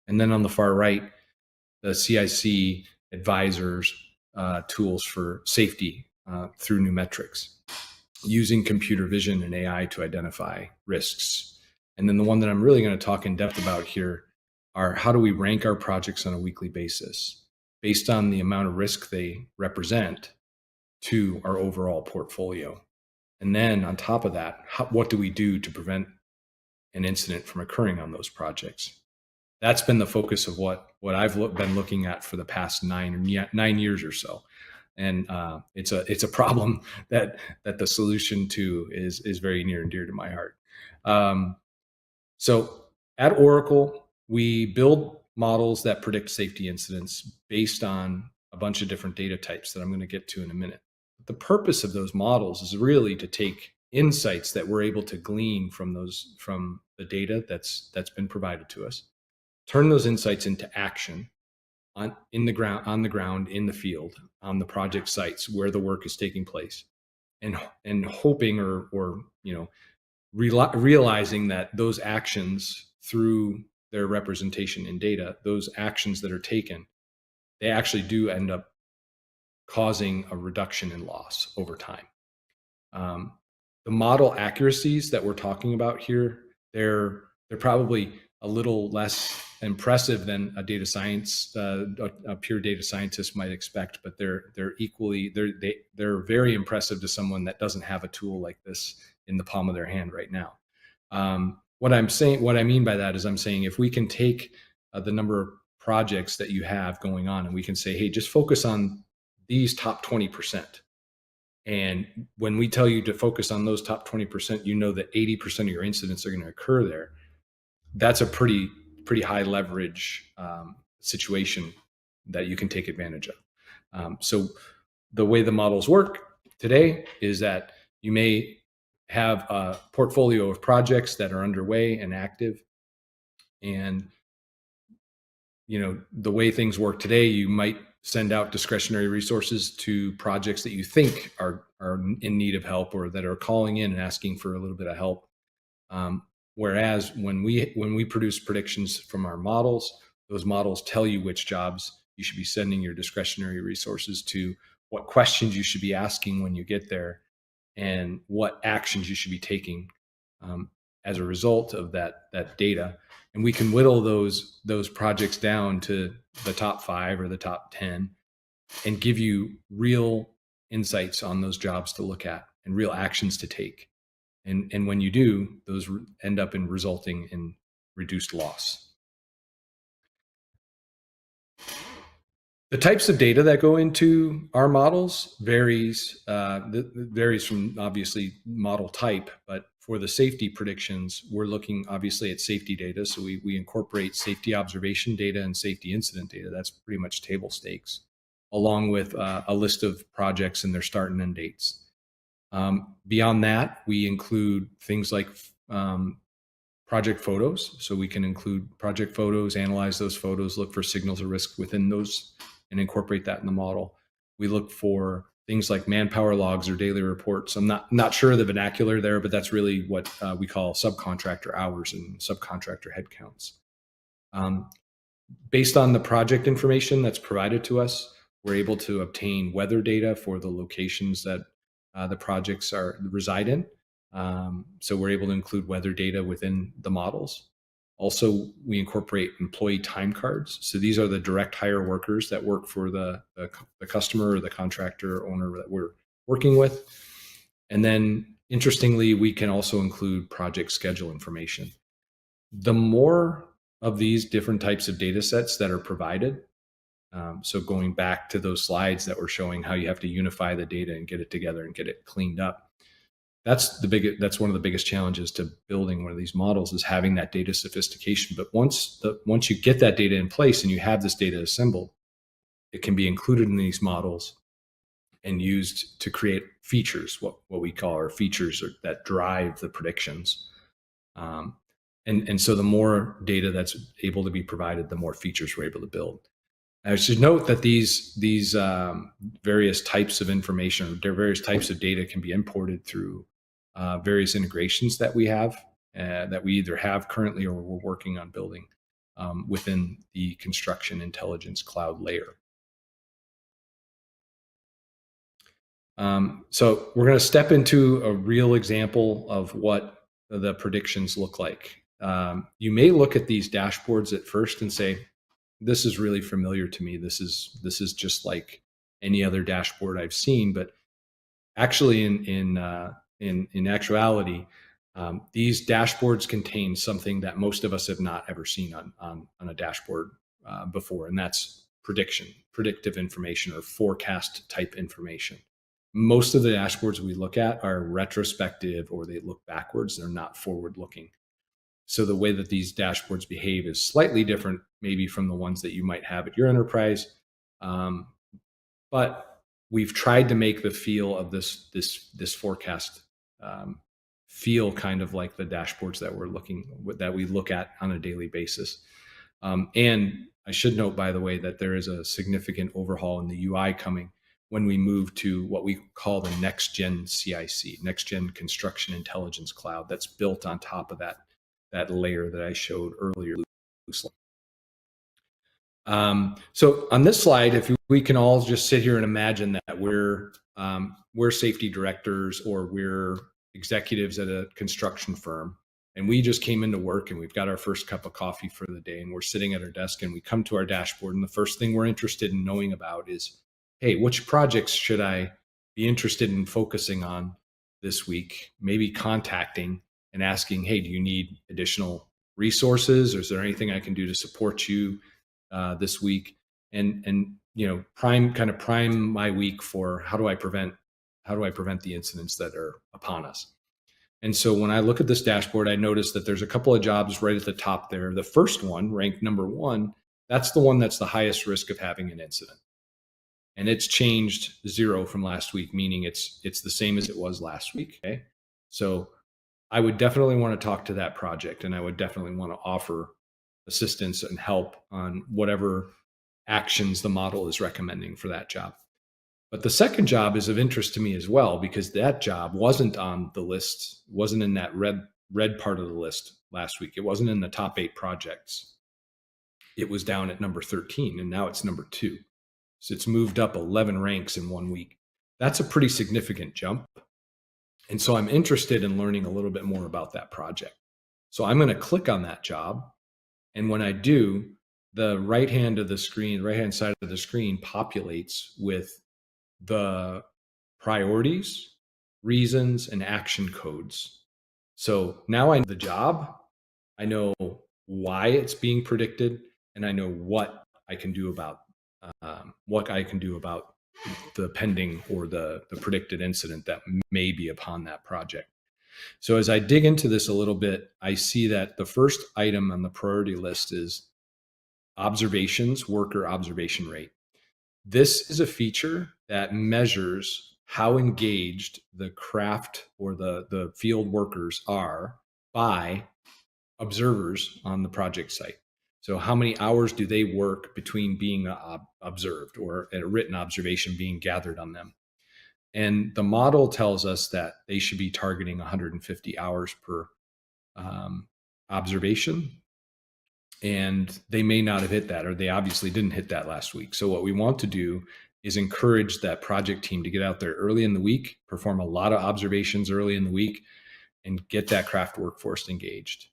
And then on the far right, the CIC advisors tools for safety through new metrics, using computer vision and AI to identify risks. And then the one that I'm really going to talk in depth about here are how do we rank our projects on a weekly basis based on the amount of risk they represent to our overall portfolio. And then on top of that, what do we do to prevent an incident from occurring on those projects? That's been the focus of what I've been looking at for the past 9 years or so. And it's a problem that the solution to is very near and dear to my heart. So at Oracle, we build models that predict safety incidents based on a bunch of different data types that I'm going to get to in a minute. But the purpose of those models is really to take insights that we're able to glean from the data that's been provided to us, turn those insights into action on the ground, in the field, on the project sites where the work is taking place, and hoping or realizing that those actions, through their representation in data, those actions that are taken, they actually do end up causing a reduction in loss over time. The model accuracies that we're talking about here, they're probably a little less impressive than a data science, a pure data scientist might expect, but they're very impressive to someone that doesn't have a tool like this in the palm of their hand right now. What I mean by that is I'm saying if we can take the number of projects that you have going on and we can say, hey, just focus on these top 20%. And when we tell you to focus on those top 20%, you know that 80% of your incidents are going to occur there. That's a pretty high leverage situation that you can take advantage of. So the way the models work today is that you may have a portfolio of projects that are underway and active. And the way things work today, you might send out discretionary resources to projects that you think are in need of help or that are calling in and asking for a little bit of help. Whereas when we produce predictions from our models, those models tell you which jobs you should be sending your discretionary resources to, what questions you should be asking when you get there, and what actions you should be taking as a result of that data. And we can whittle those projects down to the top 5 or the top 10 and give you real insights on those jobs to look at and real actions to take. And when you do, those end up in resulting in reduced loss. The types of data that go into our models varies from obviously model type, but for the safety predictions, we're looking obviously at safety data. So we incorporate safety observation data and safety incident data. That's pretty much table stakes, along with a list of projects and their start and end dates. Beyond that, we include things like project photos. So we can include project photos, analyze those photos, look for signals of risk within those, and incorporate that in the model. We look for things like manpower logs or daily reports. I'm not sure of the vernacular there, but that's really what we call subcontractor hours and subcontractor headcounts. Based on the project information that's provided to us, we're able to obtain weather data for the locations that the projects reside in. So we're able to include weather data within the models. Also, we incorporate employee time cards. So these are the direct hire workers that work for the customer or the contractor owner that we're working with. And then, interestingly, we can also include project schedule information. The more of these different types of data sets that are provided, so going back to those slides that were showing how you have to unify the data and get it together and get it cleaned up, that's one of the biggest challenges to building one of these models, is having that data sophistication. But once you get that data in place and you have this data assembled, it can be included in these models and used to create features, what we call our features that drive the predictions. And so the more data that's able to be provided, the more features we're able to build. I should note that these various types of information or various types of data can be imported through various integrations that we have, that we either have currently or we're working on building within the construction intelligence cloud layer. So we're going to step into a real example of what the predictions look like. You may look at these dashboards at first and say, this is really familiar to me. This is just like any other dashboard I've seen. But actually, in actuality, these dashboards contain something that most of us have not ever seen on a dashboard before, and that's predictive information, or forecast type information. Most of the dashboards we look at are retrospective, or they look backwards. They're not forward looking. So the way that these dashboards behave is slightly different, maybe from the ones that you might have at your enterprise. But we've tried to make the feel of this forecast feel kind of like the dashboards that we look at on a daily basis. And I should note, by the way, that there is a significant overhaul in the UI coming when we move to what we call the next gen CIC, next gen construction intelligence cloud, that's built on top of that layer that I showed earlier. So on this slide, if we can all just sit here and imagine that we're safety directors, or we're executives at a construction firm, and we just came into work and we've got our first cup of coffee for the day, and we're sitting at our desk and we come to our dashboard, and the first thing we're interested in knowing about is, hey, which projects should I be interested in focusing on this week? Maybe contacting and asking, hey, do you need additional resources, or is there anything I can do to support you this week? And prime my week for how do I prevent the incidents that are upon us. And so when I look at this dashboard, I notice that there's a couple of jobs right at the top there. The first one, ranked number 1, that's the one that's the highest risk of having an incident. And it's changed 0 from last week, meaning it's the same as it was last week. Okay. So I would definitely want to talk to that project, and I would definitely want to offer assistance and help on whatever actions the model is recommending for that job. But the second job is of interest to me as well, because that job wasn't on the list, wasn't in that red part of the list last week. It wasn't in the top 8 projects. It was down at number 13, and now it's number 2. So it's moved up 11 ranks in 1 week. That's a pretty significant jump. And so I'm interested in learning a little bit more about that project. So I'm going to click on that job. And when I do, the right hand side of the screen populates with the priorities, reasons, and action codes. So now I know the job, I know why it's being predicted, and I know what I can do about the pending or the predicted incident that may be upon that project. So as I dig into this a little bit, I see that the first item on the priority list is observations, worker observation rate. This is a feature that measures how engaged the craft or the field workers are by observers on the project site. So how many hours do they work between being observed, or a written observation being gathered on them? And the model tells us that they should be targeting 150 hours per observation. And they may not have hit that, or they obviously didn't hit that last week. So what we want to do is encourage that project team to get out there early in the week, perform a lot of observations early in the week, and get that craft workforce engaged.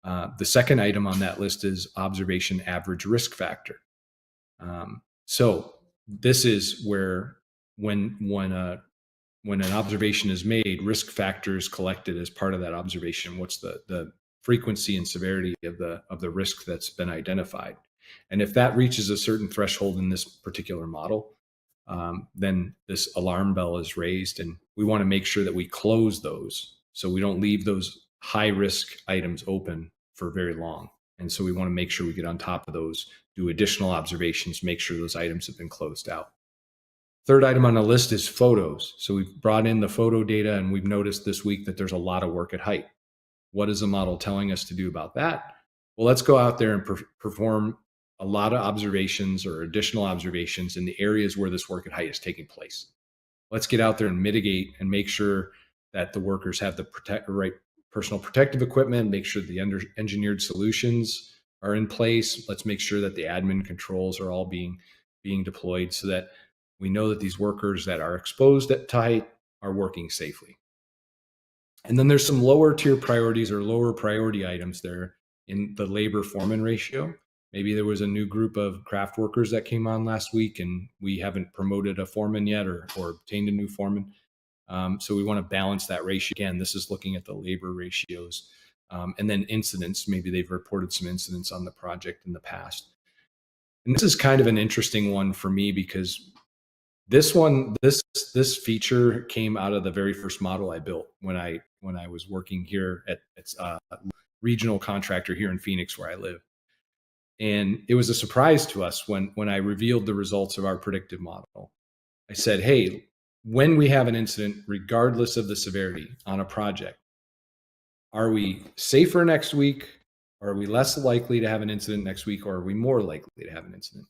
The second item on that list is observation average risk factor. So this is where when an observation is made, risk factors collected as part of that observation. What's the frequency and severity of the risk that's been identified? And if that reaches a certain threshold in this particular model, then this alarm bell is raised, and we want to make sure that we close those, so we don't leave those high risk items open for very long. And so we want to make sure we get on top of those, do additional observations, make sure those items have been closed out. Third item on the list is photos. So we've brought in the photo data, and we've noticed this week that there's a lot of work at height. What is the model telling us to do about that? Well, let's go out there and perform a lot of observations or additional observations in the areas where this work at height is taking place. Let's get out there and mitigate and make sure that the workers have the right personal protective equipment, make sure the engineered solutions are in place. Let's make sure that the admin controls are all being deployed, so that We know that these workers that are exposed at height are working safely. And then there's some lower tier priorities or lower priority items there in the labor foreman ratio. Maybe there was a new group of craft workers that came on last week and we haven't promoted a foreman yet or obtained a new foreman. So we want to balance that ratio. Again, this is looking at the labor ratios. And then incidents, maybe they've reported some incidents on the project in the past. And this is kind of an interesting one for me because this feature came out of the very first model I built when I was working here at regional contractor here in Phoenix where I live. And it was a surprise to us when I revealed the results of our predictive model. I said, hey, when we have an incident, regardless of the severity on a project, are we safer next week? Are we less likely to have an incident next week? Or are we more likely to have an incident?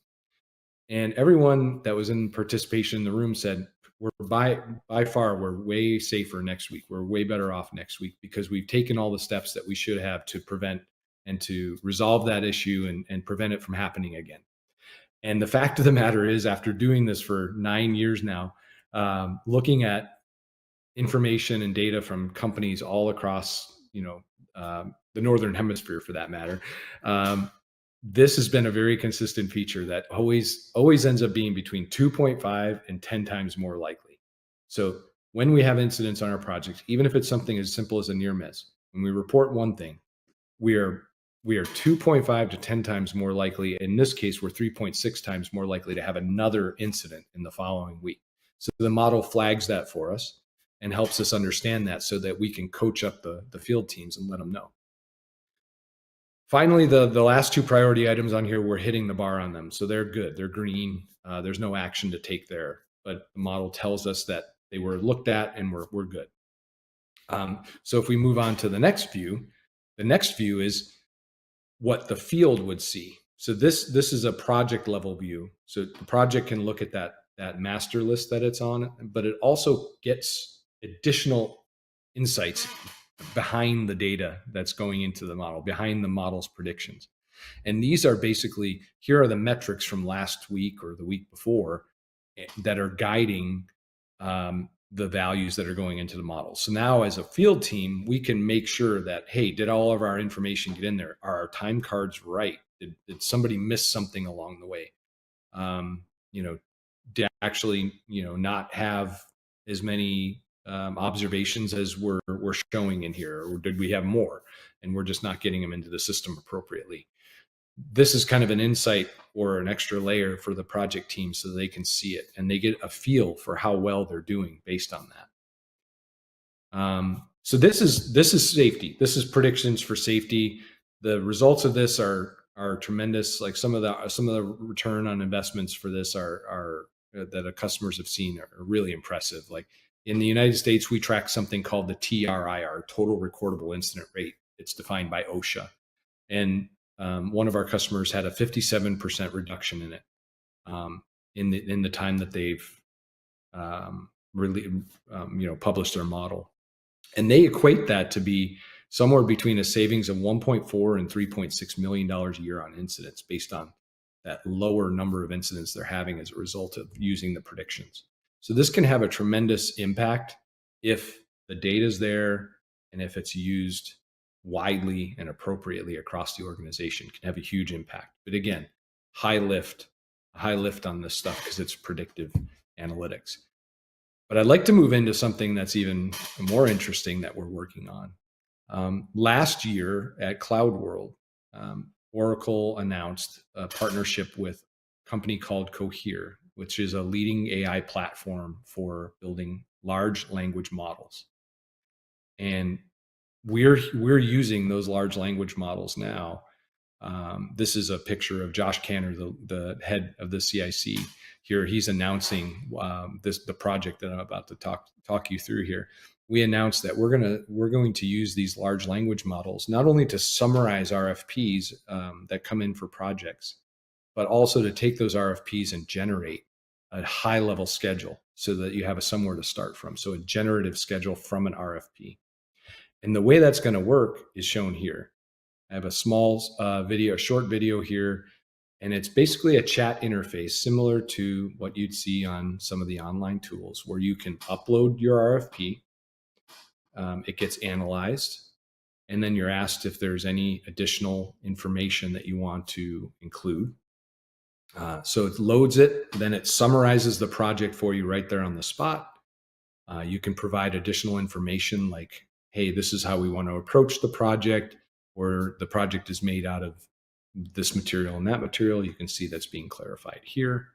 And everyone that was in participation in the room said, we're by far, we're way safer next week. We're way better off next week because we've taken all the steps that we should have to prevent and to resolve that issue and prevent it from happening again. And the fact of the matter is, after doing this for 9 years now, looking at information and data from companies all across, the Northern Hemisphere for that matter, this has been a very consistent feature that always ends up being between 2.5 and 10 times more likely. So when we have incidents on our projects, even if it's something as simple as a near miss, when we report one thing, we are 2.5 to 10 times more likely. In this case, we're 3.6 times more likely to have another incident in the following week. So the model flags that for us and helps us understand that so that we can coach up the field teams and let them know. Finally, the last two priority items on here, we're hitting the bar on them. So they're good. They're green. There's no action to take there. But the model tells us that they were looked at and we're good. So if we move on to the next view is what the field would see. So this is a project level view. So the project can look at that master list that it's on, but it also gets additional insights behind the data that's going into the model, behind the model's predictions. And these are basically, here are the metrics from last week or the week before that are guiding the values that are going into the model. So now as a field team, we can make sure that, hey, did all of our information get in there? Are our time cards right? Did somebody miss something along the way? Did actually, not have as many observations as we're showing in here, or did we have more and we're just not getting them into the system appropriately? This is kind of an insight or an extra layer for the project team so they can see it and they get a feel for how well they're doing based on that. So this is safety. This is predictions for safety. The results of this are tremendous. Like some of the return on investments for this are that the customers have seen are really impressive. Like in the United States, we track something called the TRIR, Total Recordable Incident Rate. It's defined by OSHA. And one of our customers had a 57% reduction in it in the time that they've published their model. And they equate that to be somewhere between a savings of $1.4 and $3.6 million a year on incidents based on that lower number of incidents they're having as a result of using the predictions. So this can have a tremendous impact if the data is there and if it's used widely and appropriately across the organization. Can have a huge impact. But again, high lift on this stuff because it's predictive analytics. But I'd like to move into something that's even more interesting that we're working on. Last year at Cloud World, Oracle announced a partnership with a company called Cohere, which is a leading AI platform for building large language models. And we're using those large language models now. This is a picture of Josh Canner, the head of the CIC here. He's announcing the project that I'm about to talk you through here. We announced that we're going to use these large language models not only to summarize RFPs that come in for projects, but also to take those RFPs and generate a high level schedule so that you have somewhere to start from. So a generative schedule from an RFP. And the way that's going to work is shown here. I have a small short video here, And it's basically a chat interface similar to what you'd see on some of the online tools, where you can upload your RFP. It gets analyzed, and then you're asked if there's any additional information that you want to include. So it loads it, then it summarizes the project for you right there on the spot. You can provide additional information like, hey, this is how we want to approach the project, or the project is made out of this material and that material. You can see that's being clarified here.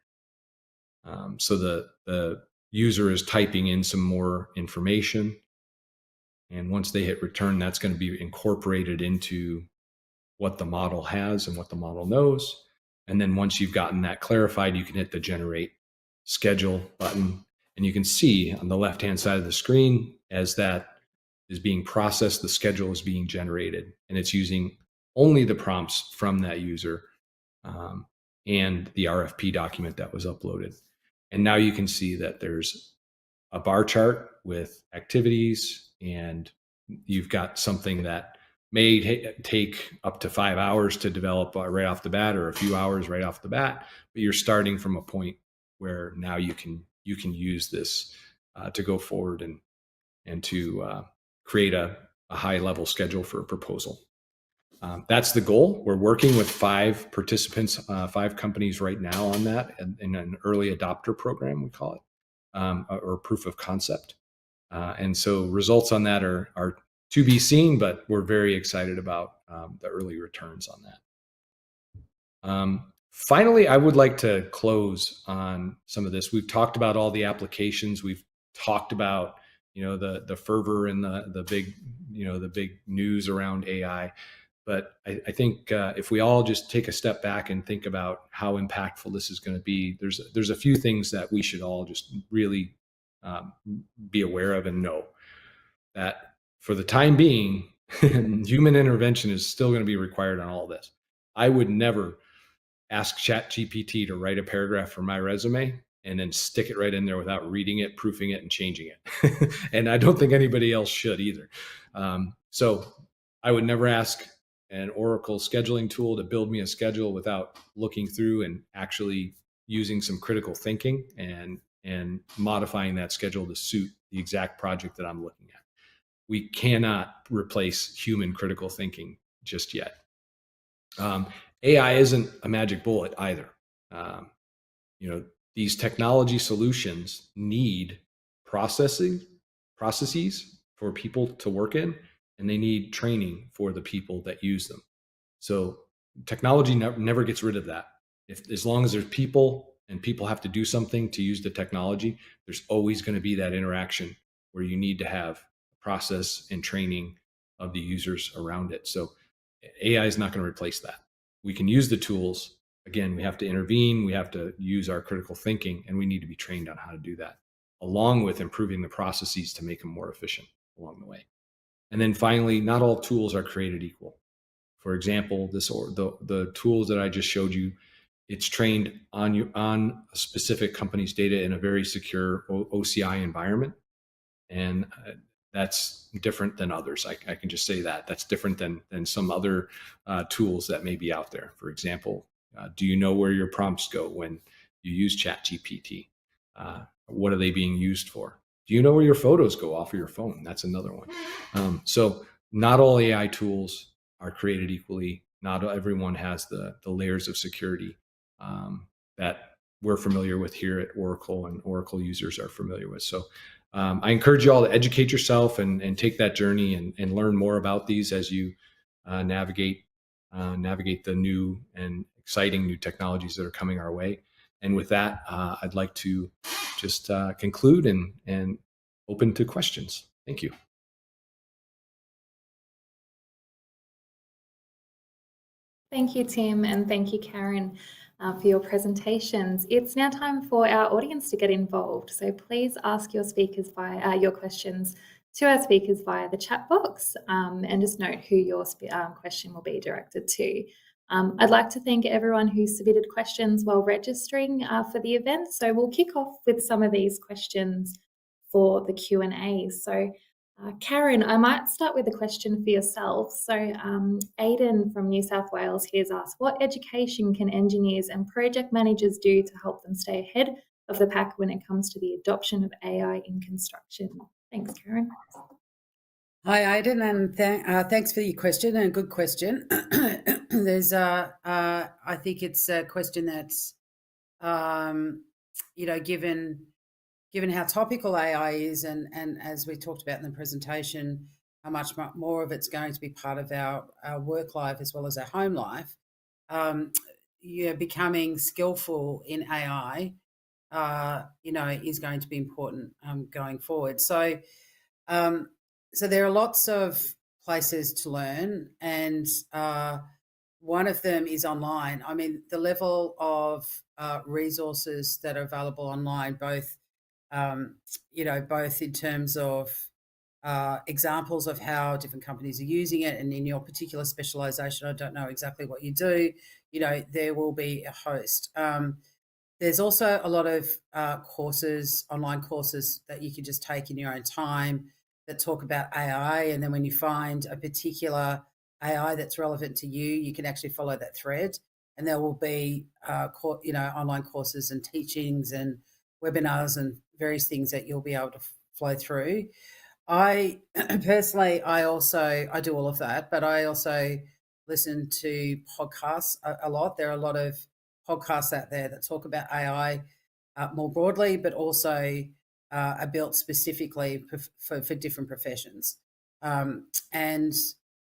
So the user is typing in some more information. And once they hit return, that's going to be incorporated into what the model has and what the model knows. And then once you've gotten that clarified, you can hit the generate schedule button. And you can see on the left-hand side of the screen, as that is being processed, the schedule is being generated. And it's using only the prompts from that user and the RFP document that was uploaded. And now you can see that there's a bar chart with activities, and you've got something that may take up to 5 hours to develop right off the bat, or a few hours right off the bat, but you're starting from a point where now you can use this to go forward and to create a high level schedule for a proposal. That's the goal. We're working with 5 participants, 5 companies right now on that in an early adopter program, we call it, or proof of concept. And so results on that are to be seen, but we're very excited about the early returns on that. Finally, I would like to close on some of this. We've talked about all the applications. We've talked about the fervor and the big the big news around AI. But I think if we all just take a step back and think about how impactful this is going to be, there's a few things that we should all just really be aware of and know that for the time being, human intervention is still going to be required on all this. I would never ask ChatGPT to write a paragraph for my resume and then stick it right in there without reading it, proofing it, and changing it. And I don't think anybody else should either. So I would never ask an Oracle scheduling tool to build me a schedule without looking through and actually using some critical thinking and modifying that schedule to suit the exact project that I'm looking at. We cannot replace human critical thinking just yet. AI isn't a magic bullet either. These technology solutions need processes for people to work in, and they need training for the people that use them. So technology never gets rid of that. As long as there's people and people have to do something to use the technology, there's always going to be that interaction where you need to have process and training of the users around it. So AI is not going to replace that. We can use the tools. Again, we have to intervene, we have to use our critical thinking, and we need to be trained on how to do that, along with improving the processes to make them more efficient along the way. And then finally, not all tools are created equal. For example, the tools that I just showed you, it's trained on a specific company's data in a very secure OCI environment. And that's different than others. I can just say that's different than some other tools that may be out there. For example, do you know where your prompts go when you use ChatGPT? What are they being used for? Do you know where your photos go off of your phone? That's another one. So not all AI tools are created equally. Not everyone has the layers of security that we're familiar with here at Oracle and Oracle users are familiar with. So I encourage you all to educate yourself and take that journey and learn more about these as you navigate the new and exciting new technologies that are coming our way. And with that, I'd like to just conclude and open to questions. Thank you. Thank you, Tim, and thank you, Karen, for your presentations. It's now time for our audience to get involved. So please ask your speakers your questions to our speakers via the chat box, and just note who your question will be directed to. I'd like to thank everyone who submitted questions while registering for the event. So we'll kick off with some of these questions for the Q&A. So Karen, I might start with a question for yourself. So, Aidan from New South Wales here's asked, what education can engineers and project managers do to help them stay ahead of the pack when it comes to the adoption of AI in construction? Thanks, Karen. Hi, Aidan, and thanks for your question, and a good question. There's, I think it's a question that's, given how topical AI is, and as we talked about in the presentation, how much more of it's going to be part of our work life as well as our home life. Becoming skillful in AI, is going to be important going forward. So there are lots of places to learn, and one of them is online. I mean, the level of resources that are available online, both in terms of examples of how different companies are using it, and in your particular specialization, I don't know exactly what you do. There will be a host. There's also a lot of online courses that you can just take in your own time that talk about AI. And then when you find a particular AI that's relevant to you, you can actually follow that thread. And there will be, online courses and teachings and webinars and various things that you'll be able to flow through. I personally, I do all of that, but I also listen to podcasts a lot. There are a lot of podcasts out there that talk about AI more broadly, but also are built specifically for different professions. And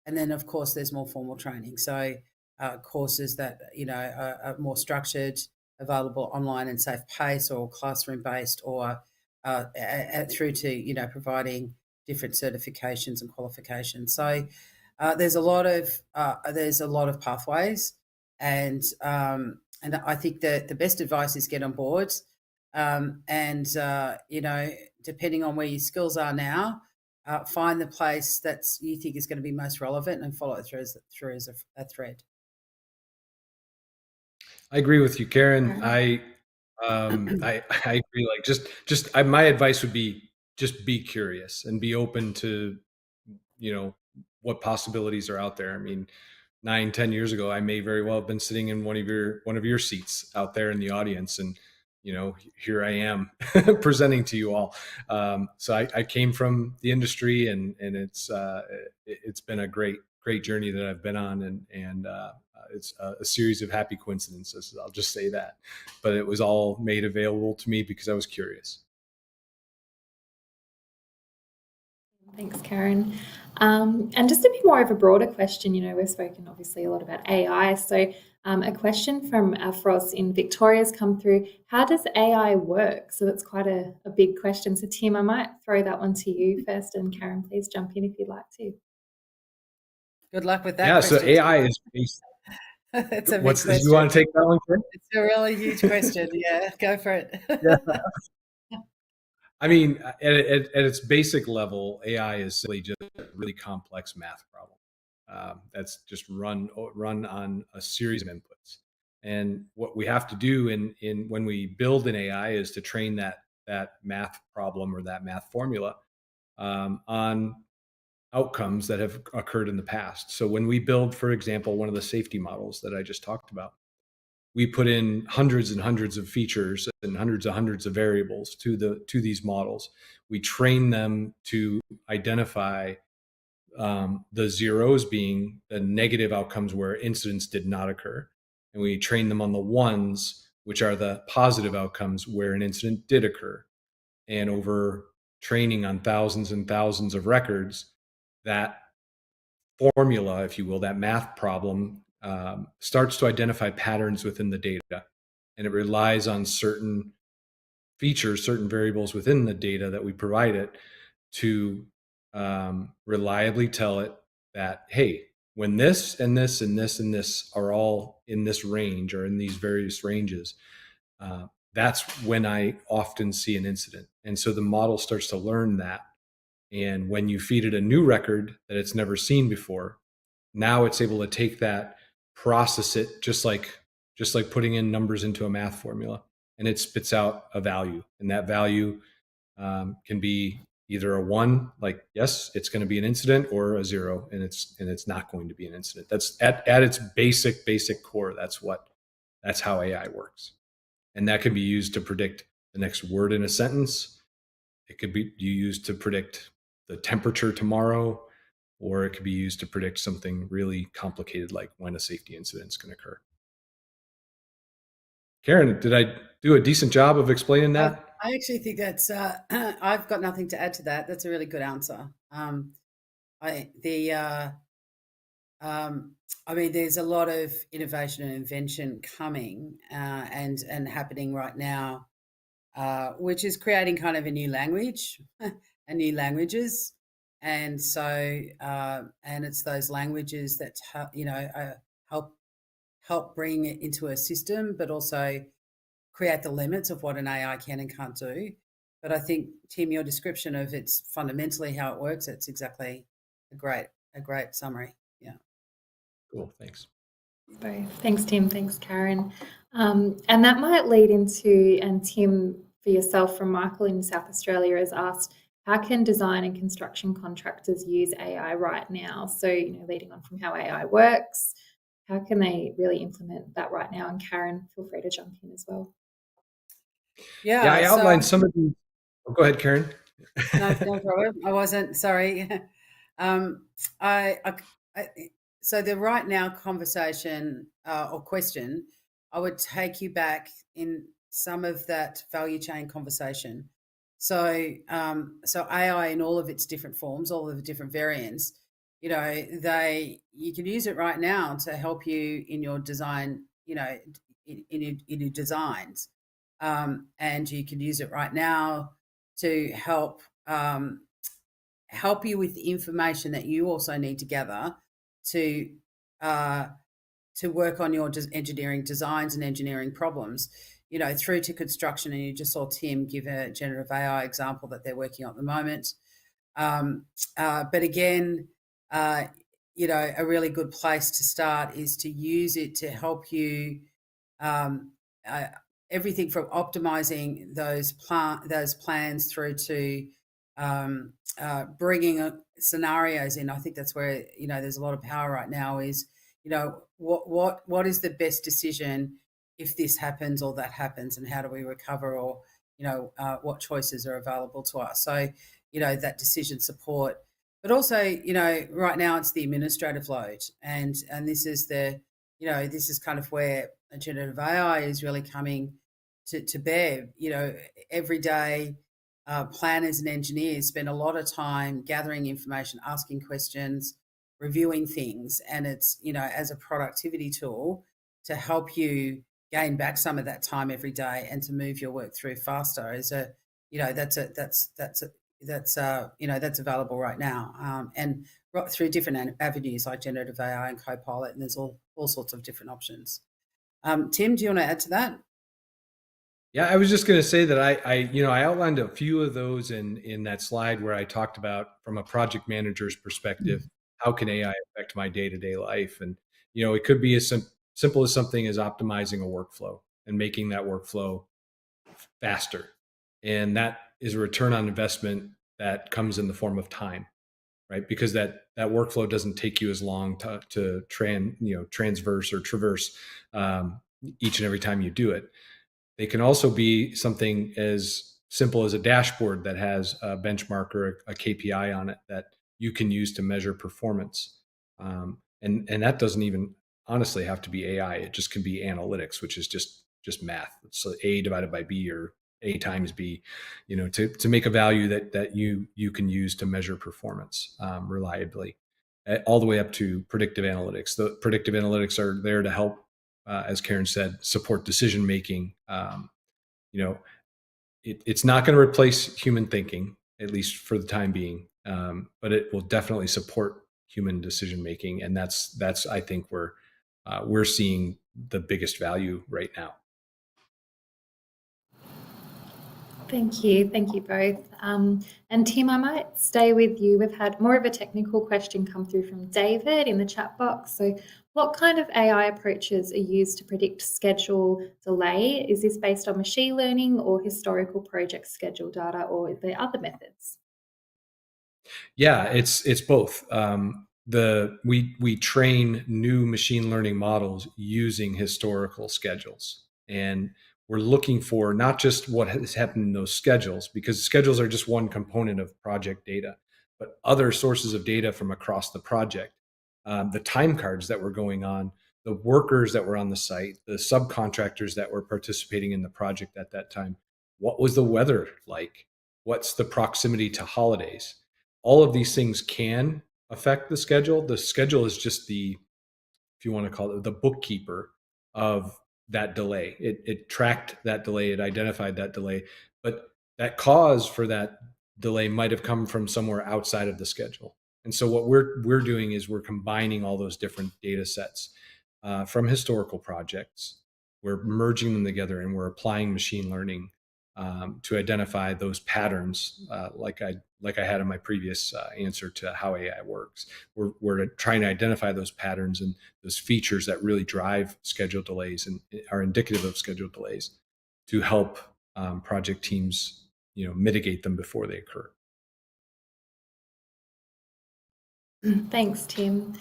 then, of course, there's more formal training. So courses that, are more structured, available online and safe pace, or classroom based, or through to, providing different certifications and qualifications. So there's a lot of pathways, and I think that the best advice is get on board, and depending on where your skills are now, find the place that you think is going to be most relevant and follow it through as a thread. I agree with you, Karen. I agree. Like my advice would be just be curious and be open to, what possibilities are out there. I mean, 9-10 years ago, I may very well have been sitting in one of your seats out there in the audience, and here I am presenting to you all. So I came from the industry, and it's been a great journey that I've been on, and it's a series of happy coincidences. I'll just say that, but it was all made available to me because I was curious. Thanks, Karen. And just a bit more of a broader question, we've spoken obviously a lot about AI. So a question from Afros in Victoria has come through. How does AI work? So that's quite a big question. So Tim, I might throw that one to you first, and Karen, please jump in if you'd like to. Good luck with that. Yeah, question. So AI is based. It's a big question. You want to take that one, Karen? It's a really huge question. Yeah, go for it. Yeah. I mean, at its basic level, AI is simply just a really complex math problem that's just run on a series of inputs. And what we have to do in when we build an AI is to train that math problem or that math formula on outcomes that have occurred in the past. So when we build, for example, one of the safety models that I just talked about, we put in hundreds and hundreds of features and hundreds of variables to these models. We train them to identify the zeros being the negative outcomes where incidents did not occur, and we train them on the ones, which are the positive outcomes where an incident did occur. And over training on thousands and thousands of records, that formula, if you will, that math problem starts to identify patterns within the data, and it relies on certain features, certain variables within the data that we provide it to reliably tell it that, hey, when this and this and this and this are all in this range or in these various ranges, that's when I often see an incident. And so the model starts to learn that. And when you feed it a new record that it's never seen before, now it's able to take that, process it, just like putting in numbers into a math formula, and it spits out a value. And that value can be either a 1, like yes, it's going to be an incident, or a 0, and it's not going to be an incident. That's at its basic core. That's how AI works, and that can be used to predict the next word in a sentence. It could be used to predict the temperature tomorrow, or it could be used to predict something really complicated like when a safety incident is going to occur. Karen, did I do a decent job of explaining that? I actually think that's. I've got nothing to add to that. That's a really good answer. I mean, there's a lot of innovation and invention coming and happening right now, which is creating kind of a new language and new languages. And so, and it's those languages that help bring it into a system, but also create the limits of what an AI can and can't do. But I think, Tim, your description of it's fundamentally how it works, it's exactly a great summary. Yeah. Cool, thanks. Both. Thanks, Tim. Thanks, Karen. And that might lead into, and Tim, for yourself, from Michael in South Australia, has asked, how can design and construction contractors use AI right now? So, leading on from how AI works, how can they really implement that right now? And Karen, feel free to jump in as well. Yeah, I outlined some of the. Oh, go ahead, Karen. No problem. I wasn't sorry. So the right now conversation or question, I would take you back in some of that value chain conversation. So AI in all of its different forms, all of the different variants, you can use it right now to help you in your design, in your designs, and you can use it right now to help you with the information that you also need to gather to work on your engineering designs and engineering problems, through to construction. And you just saw Tim give a generative AI example that they're working on at the moment. But again, a really good place to start is to use it to help you everything from optimizing those plans through to bringing scenarios in. I think that's where there's a lot of power right now. Is what is the best decision if this happens or that happens, and how do we recover, or what choices are available to us? So that decision support, but also right now it's the administrative load, and this is this is kind of where generative AI is really coming to bear. Every day, planners and engineers spend a lot of time gathering information, asking questions, reviewing things, and it's as a productivity tool to help you gain back some of that time every day and to move your work through faster. That's available right now, and through different avenues like generative AI and Copilot, and there's all sorts of different options. Tim, do you want to add to that? Yeah, I was just going to say that I outlined a few of those in that slide where I talked about, from a project manager's perspective, how can AI affect my day-to-day life? And it could be as simple as something as optimizing a workflow and making that workflow faster, and that is a return on investment that comes in the form of time, right? Because that workflow doesn't take you as long to transverse or traverse each and every time you do it. They can also be something as simple as a dashboard that has a benchmark or a KPI on it that you can use to measure performance. And that doesn't even honestly have to be AI. It just can be analytics, which is just math. It's A divided by B, or A times B, to make a value that you can use to measure performance reliably, all the way up to predictive analytics. The predictive analytics are there to help, as Karen said, support decision making. It's not going to replace human thinking, at least for the time being, but it will definitely support human decision making, and that's I think where we're seeing the biggest value right now. Thank you both. And Tim, I might stay with you. We've had more of a technical question come through from David in the chat box. So what kind of AI approaches are used to predict schedule delay? Is this based on machine learning or historical project schedule data, or are there other methods? Yeah, it's both. We train new machine learning models using historical schedules, and we're looking for not just what has happened in those schedules, because schedules are just one component of project data, but other sources of data from across the project, the time cards that were going on, the workers that were on the site, the subcontractors that were participating in the project at that time. What was the weather like? What's the proximity to holidays? All of these things can affect the schedule. The schedule is just the, if you want to call it, the bookkeeper of that delay. It tracked that delay, it identified that delay, but that cause for that delay might have come from somewhere outside of the schedule. And so what we're doing is we're combining all those different data sets from historical projects. We're merging them together and we're applying machine learning to identify those patterns, like I had in my previous answer to how AI works. We're trying to identify those patterns and those features that really drive schedule delays and are indicative of schedule delays to help project teams, mitigate them before they occur. Thanks, Tim.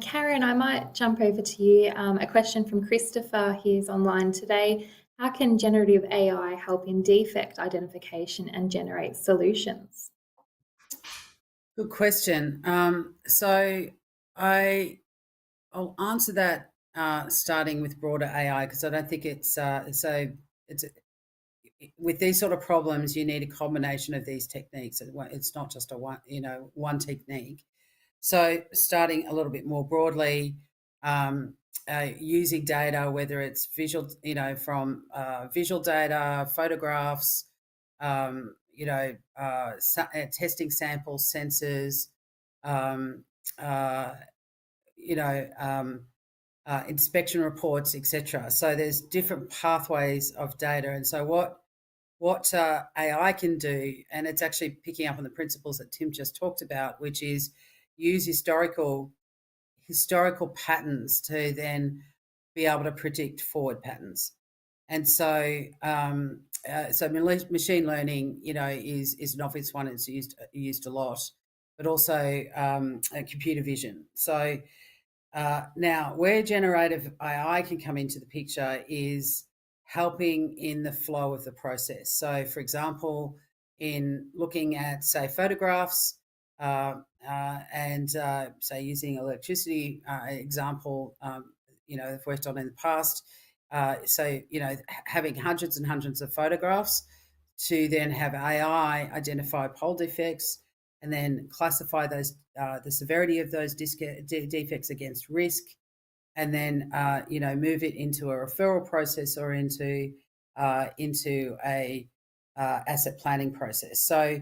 Karen, I might jump over to you. A question from Christopher. He's online today. How can generative AI help in defect identification and generate solutions? Good question. So I'll answer that starting with broader AI, because I don't think it's with these sort of problems you need a combination of these techniques. It's not just one technique. So starting a little bit more broadly, using data, whether it's visual, from visual data, photographs, testing samples, sensors, um, uh, you know, um, inspection reports, etc. So there's different pathways of data, and so what AI can do, and it's actually picking up on the principles that Tim just talked about, which is use historical patterns to then be able to predict forward patterns. And so, machine learning, is an obvious one. It's used a lot, but also computer vision. So now, where generative AI can come into the picture is helping in the flow of the process. So, for example, in looking at, say, photographs, and say using electricity example, I've worked on in the past. Having hundreds and hundreds of photographs to then have AI identify pole defects and then classify those the severity of those defects against risk, and then move it into a referral process or into a asset planning process. So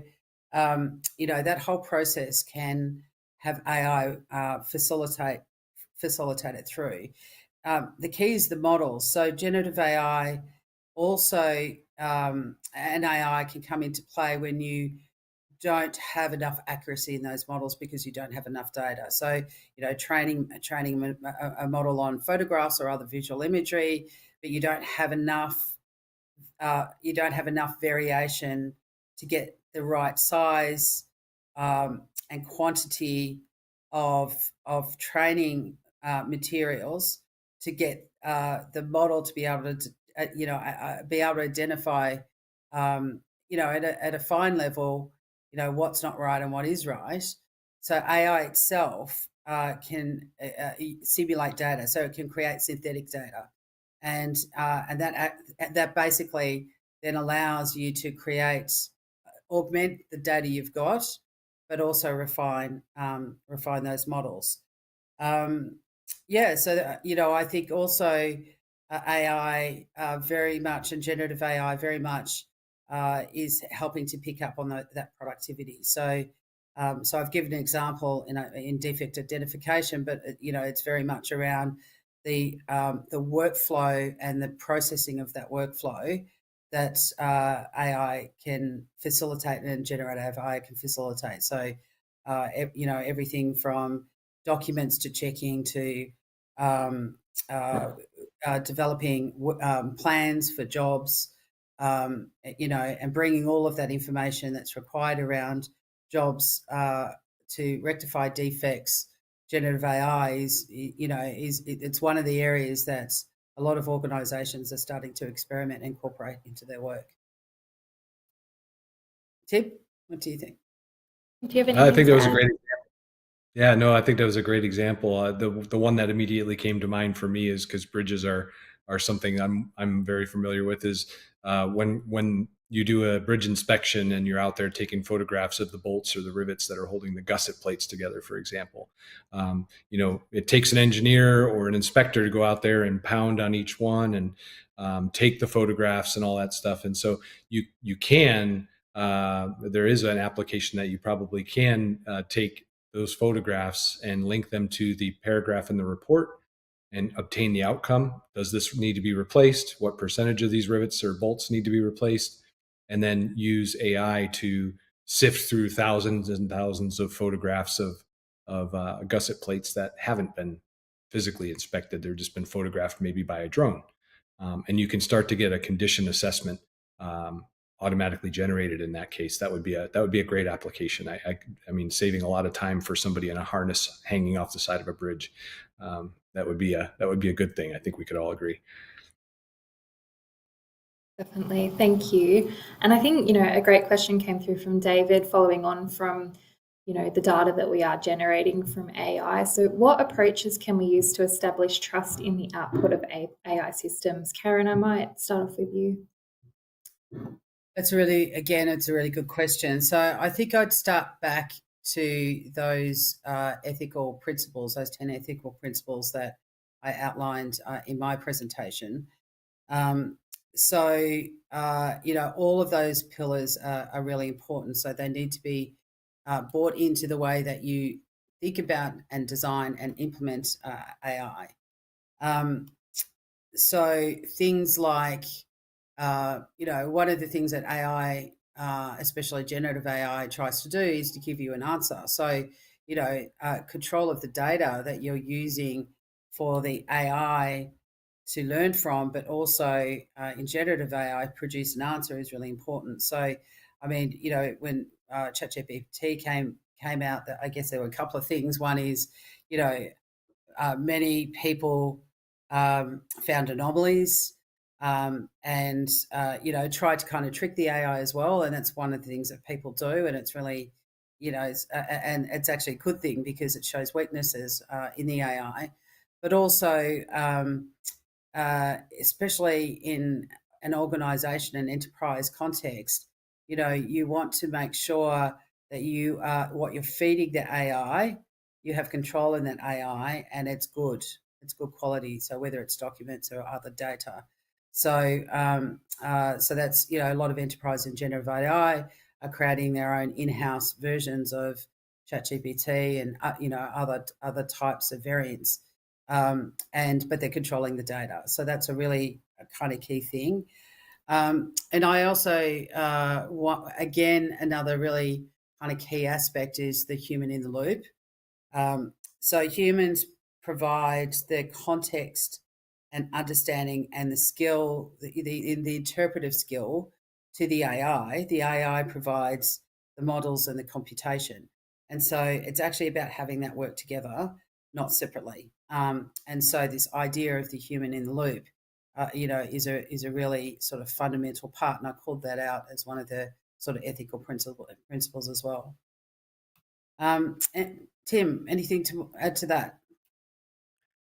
that whole process can have AI facilitate it through. The key is the models. So generative AI also and AI can come into play when you don't have enough accuracy in those models because you don't have enough data. So, training a model on photographs or other visual imagery, but you don't have enough variation to get the right size and quantity of training materials to get the model to be able to be able to identify at a fine level what's not right and what is right. So AI itself can simulate data, so it can create synthetic data, and that basically then allows you to augment the data you've got, but also refine those models. So I think also AI very much, and generative AI very much is helping to pick up on that productivity. So I've given an example in defect identification, but it's very much around the workflow and the processing of that workflow that AI can facilitate and generative AI can facilitate. So everything from documents to checking to developing plans for jobs, and bringing all of that information that's required around jobs to rectify defects, generative AI it's one of the areas that a lot of organisations are starting to experiment and incorporate into their work. Tim, what do you think? Do you have anything I think to that was a add? great example. Yeah, no, I think that was a great example. The one that immediately came to mind for me is because bridges are something I'm very familiar with. Is when you do a bridge inspection and you're out there taking photographs of the bolts or the rivets that are holding the gusset plates together, for example. It takes an engineer or an inspector to go out there and pound on each one and take the photographs and all that stuff. And so you can. There is an application that you probably can take those photographs and link them to the paragraph in the report and obtain the outcome. Does this need to be replaced? What percentage of these rivets or bolts need to be replaced? And then use AI to sift through thousands and thousands of photographs of gusset plates that haven't been physically inspected. They've just been photographed maybe by a drone. And you can start to get a condition assessment automatically generated in that case. That would be a great application. I mean, saving a lot of time for somebody in a harness hanging off the side of a bridge. That would be a good thing. I think we could all agree. Definitely. Thank you. And I think, a great question came through from David following on from, the data that we are generating from AI. So what approaches can we use to establish trust in the output of AI systems? Karen, I might start off with you. It's a really good question. So I think I'd start back to those ethical principles, those 10 ethical principles that I outlined in my presentation. All of those pillars are really important. So they need to be brought into the way that you think about and design and implement AI. So things like, one of the things that AI, especially generative AI, tries to do is to give you an answer. So, control of the data that you're using for the AI to learn from, but also in generative AI, produce an answer is really important. So, I mean, when ChatGPT came out, that I guess there were a couple of things. One is, many people found anomalies and tried to kind of trick the AI as well. And that's one of the things that people do. And it's really, and it's actually a good thing because it shows weaknesses in the AI. But also, especially in an organisation and enterprise context, you want to make sure that what you're feeding the AI, you have control in that AI, and it's good quality. So whether it's documents or other data. So that's, a lot of enterprise and generative AI are creating their own in-house versions of ChatGPT and other types of variants, but they're controlling the data. So that's a kind of key thing. And I also another really kind of key aspect is the human in the loop. So humans provide the context and understanding and the skill, the interpretive skill to the AI. The AI provides the models and the computation. And so it's actually about having that work together, not separately. And so this idea of the human in the loop, is a really sort of fundamental part. And I called that out as one of the sort of ethical principles as well. And Tim, anything to add to that?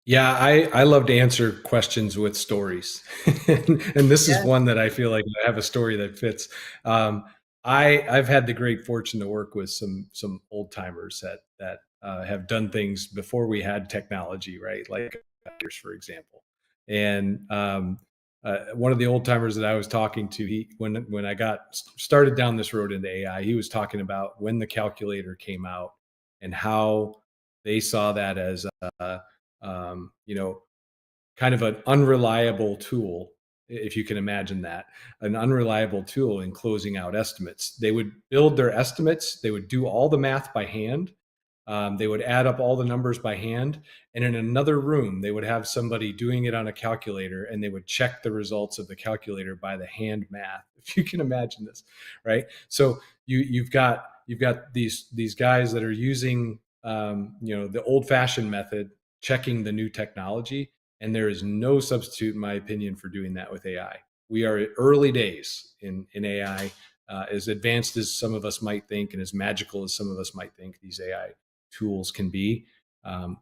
Yeah, I love to answer questions with stories. And this is one that I feel like I have a story that fits. I've had the great fortune to work with some old timers that have done things before we had technology, right? Like computers, for example. And one of the old timers that I was talking to, when I got started down this road into AI, he was talking about when the calculator came out and how they saw that as kind of an unreliable tool, if you can imagine that, an unreliable tool in closing out estimates. They would build their estimates, they would do all the math by hand, they would add up all the numbers by hand, and in another room, they would have somebody doing it on a calculator, and they would check the results of the calculator by the hand math, if you can imagine this, right? So you've got you've got these guys that are using the old-fashioned method, checking the new technology, and there is no substitute, in my opinion, for doing that with AI. We are at early days in AI. As advanced as some of us might think, and as magical as some of us might think these AI tools can be,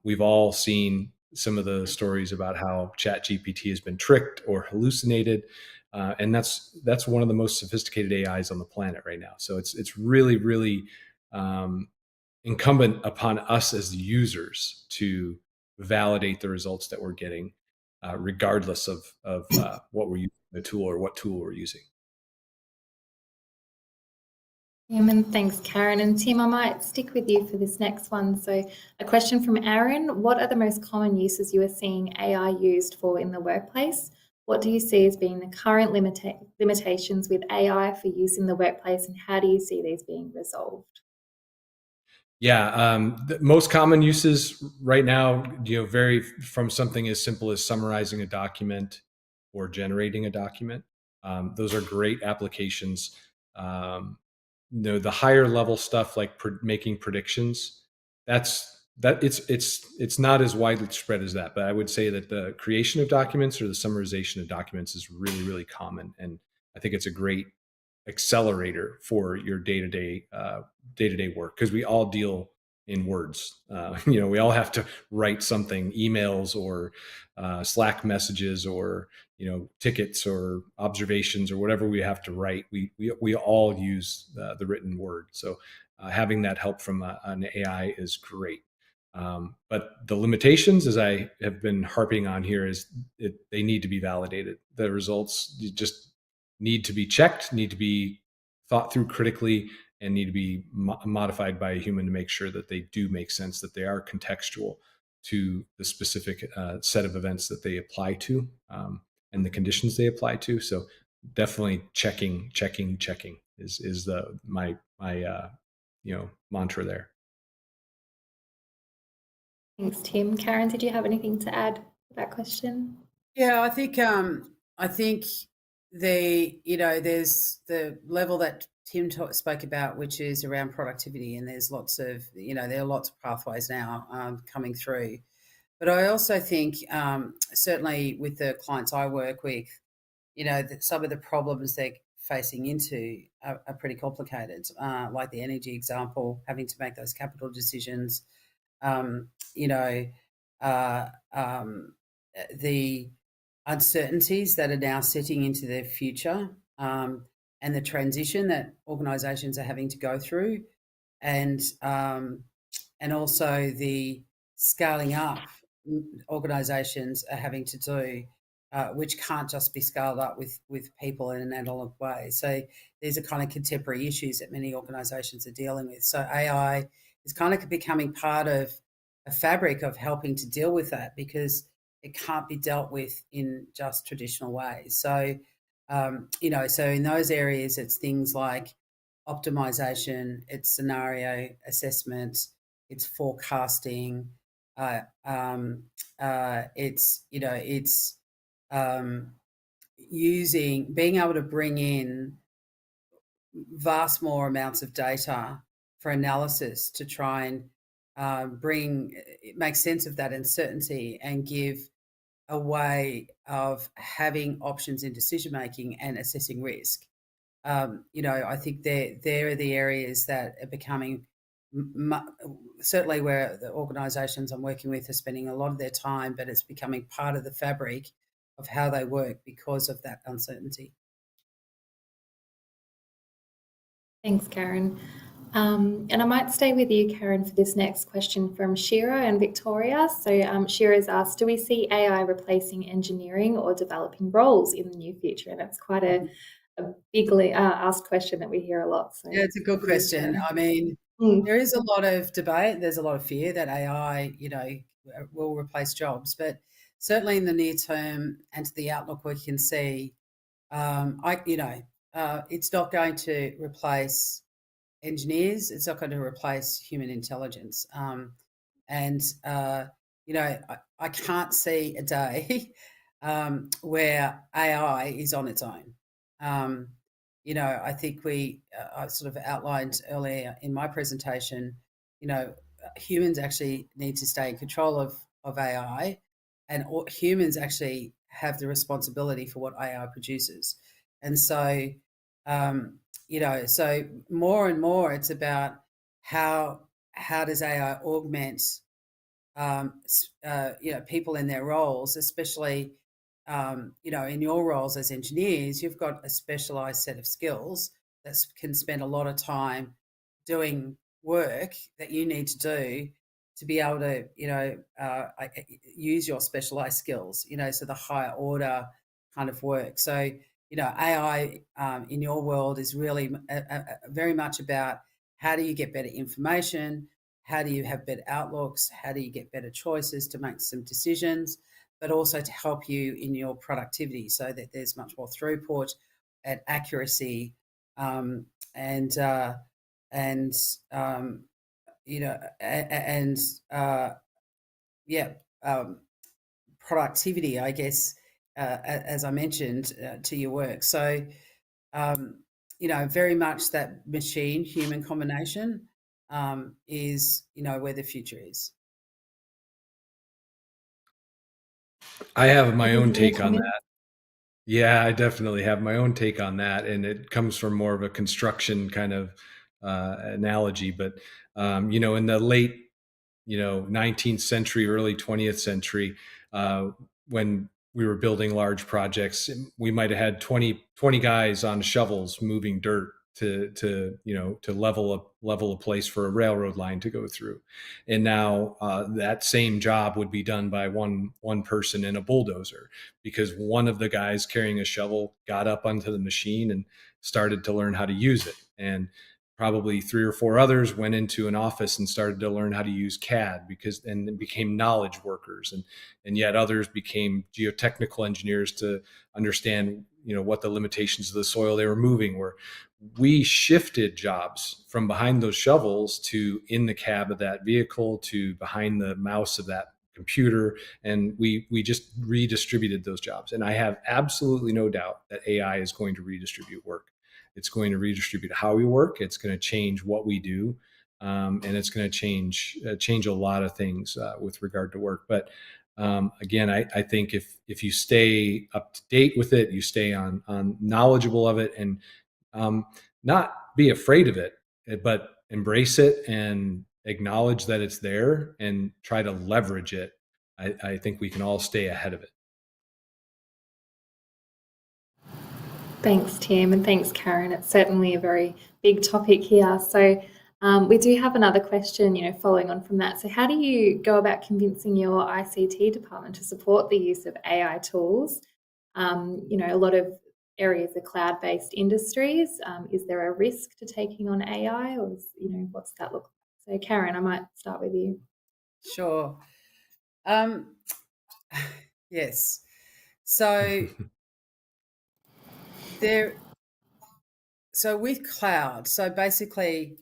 we've all seen some of the stories about how ChatGPT has been tricked or hallucinated, and that's one of the most sophisticated AIs on the planet right now. So it's really, really incumbent upon us as the users to validate the results that we're getting, regardless of what we're using the tool or what tool we're using. And thanks, Karen. And Tim, I might stick with you for this next one. So a question from Aaron: what are the most common uses you are seeing AI used for in the workplace? What do you see as being the current limitations with AI for use in the workplace, and how do you see these being resolved? Yeah, the most common uses right now, vary from something as simple as summarizing a document or generating a document. Those are great applications. The higher level stuff like making predictions, it's not as widely spread as that. But I would say that the creation of documents or the summarization of documents is really, really common, and I think it's a great accelerator for your day-to-day work, because we all deal in words. We all have to write something, emails or Slack messages or tickets or observations or whatever we have to write. We all use the written word. So having that help from an AI is great. But the limitations, as I have been harping on here, is they need to be validated. The results just need to be checked, need to be thought through critically, and need to be modified by a human to make sure that they do make sense, that they are contextual to the specific set of events that they apply to, and the conditions they apply to. So definitely checking is my mantra there. Thanks, Tim. Karen, did you have anything to add to that question? Yeah, I think there's the level that Tim spoke about, which is around productivity, and there's lots of there are lots of pathways now coming through. But I also think certainly with the clients I work with, that some of the problems they're facing into are pretty complicated, like the energy example, having to make those capital decisions. Um, you know, uh, um, the uncertainties that are now setting into their future, and the transition that organisations are having to go through, and also the scaling up organisations are having to do, which can't just be scaled up with people in an analog way. So these are kind of contemporary issues that many organisations are dealing with. So AI is kind of becoming part of a fabric of helping to deal with that, because it can't be dealt with in just traditional ways. So, so in those areas, it's things like optimization, it's scenario assessment, it's forecasting, it's being able to bring in vast more amounts of data for analysis to try and make sense of that uncertainty and give a way of having options in decision making and assessing risk. I think there are the areas that are becoming certainly where the organisations I'm working with are spending a lot of their time, but it's becoming part of the fabric of how they work because of that uncertainty. Thanks, Karen. And I might stay with you, Karen, for this next question from Shira and Victoria. So Shira's asked, do we see AI replacing engineering or developing roles in the near future? And it's quite a bigly asked question that we hear a lot. So yeah, it's a good question. I mean, there is a lot of debate. There's a lot of fear that AI, will replace jobs, but certainly in the near term and to the outlook we can see, it's not going to replace engineers. It's not going to replace human intelligence. I can't see a day where AI is on its own. I think I sort of outlined earlier in my presentation, humans actually need to stay in control of AI, and humans actually have the responsibility for what AI produces. And so, so more and more it's about how does AI augment people in their roles, especially, in your roles as engineers, you've got a specialised set of skills that can spend a lot of time doing work that you need to do to be able to, use your specialised skills, so the higher order kind of work. So, AI in your world is really very much about how do you get better information, how do you have better outlooks, how do you get better choices to make some decisions, but also to help you in your productivity so that there's much more throughput and accuracy, and yeah, productivity, I guess, as I mentioned, to your work. So, very much that machine human combination is, where the future is. I have my Any own further take on comment? that. Yeah, I definitely have my own take on that, and it comes from more of a construction kind of analogy. But in the late 19th century, early 20th century, when we were building large projects, we might have had 20 guys on shovels moving dirt to level a place for a railroad line to go through. And now that same job would be done by one person in a bulldozer, because one of the guys carrying a shovel got up onto the machine and started to learn how to use it. And probably 3 or 4 others went into an office and started to learn how to use CAD and became knowledge workers, and yet others became geotechnical engineers to understand what the limitations of the soil they were moving were. We shifted jobs from behind those shovels to in the cab of that vehicle to behind the mouse of that computer, and we just redistributed those jobs. And I have absolutely no doubt that AI is going to redistribute work. It's going to redistribute how we work. It's going to change what we do, and it's going to change a lot of things with regard to work. But again, I think if you stay up to date with it, you stay on knowledgeable of it, and not be afraid of it, but embrace it and acknowledge that it's there and try to leverage it. I think we can all stay ahead of it. Thanks, Tim, and thanks, Karen. It's certainly a very big topic here. So we do have another question, following on from that. So how do you go about convincing your ICT department to support the use of AI tools? A lot of areas are cloud-based industries. Is there a risk to taking on AI, or what's that look like? So Karen, I might start with you. Sure. Yes. So with cloud, so basically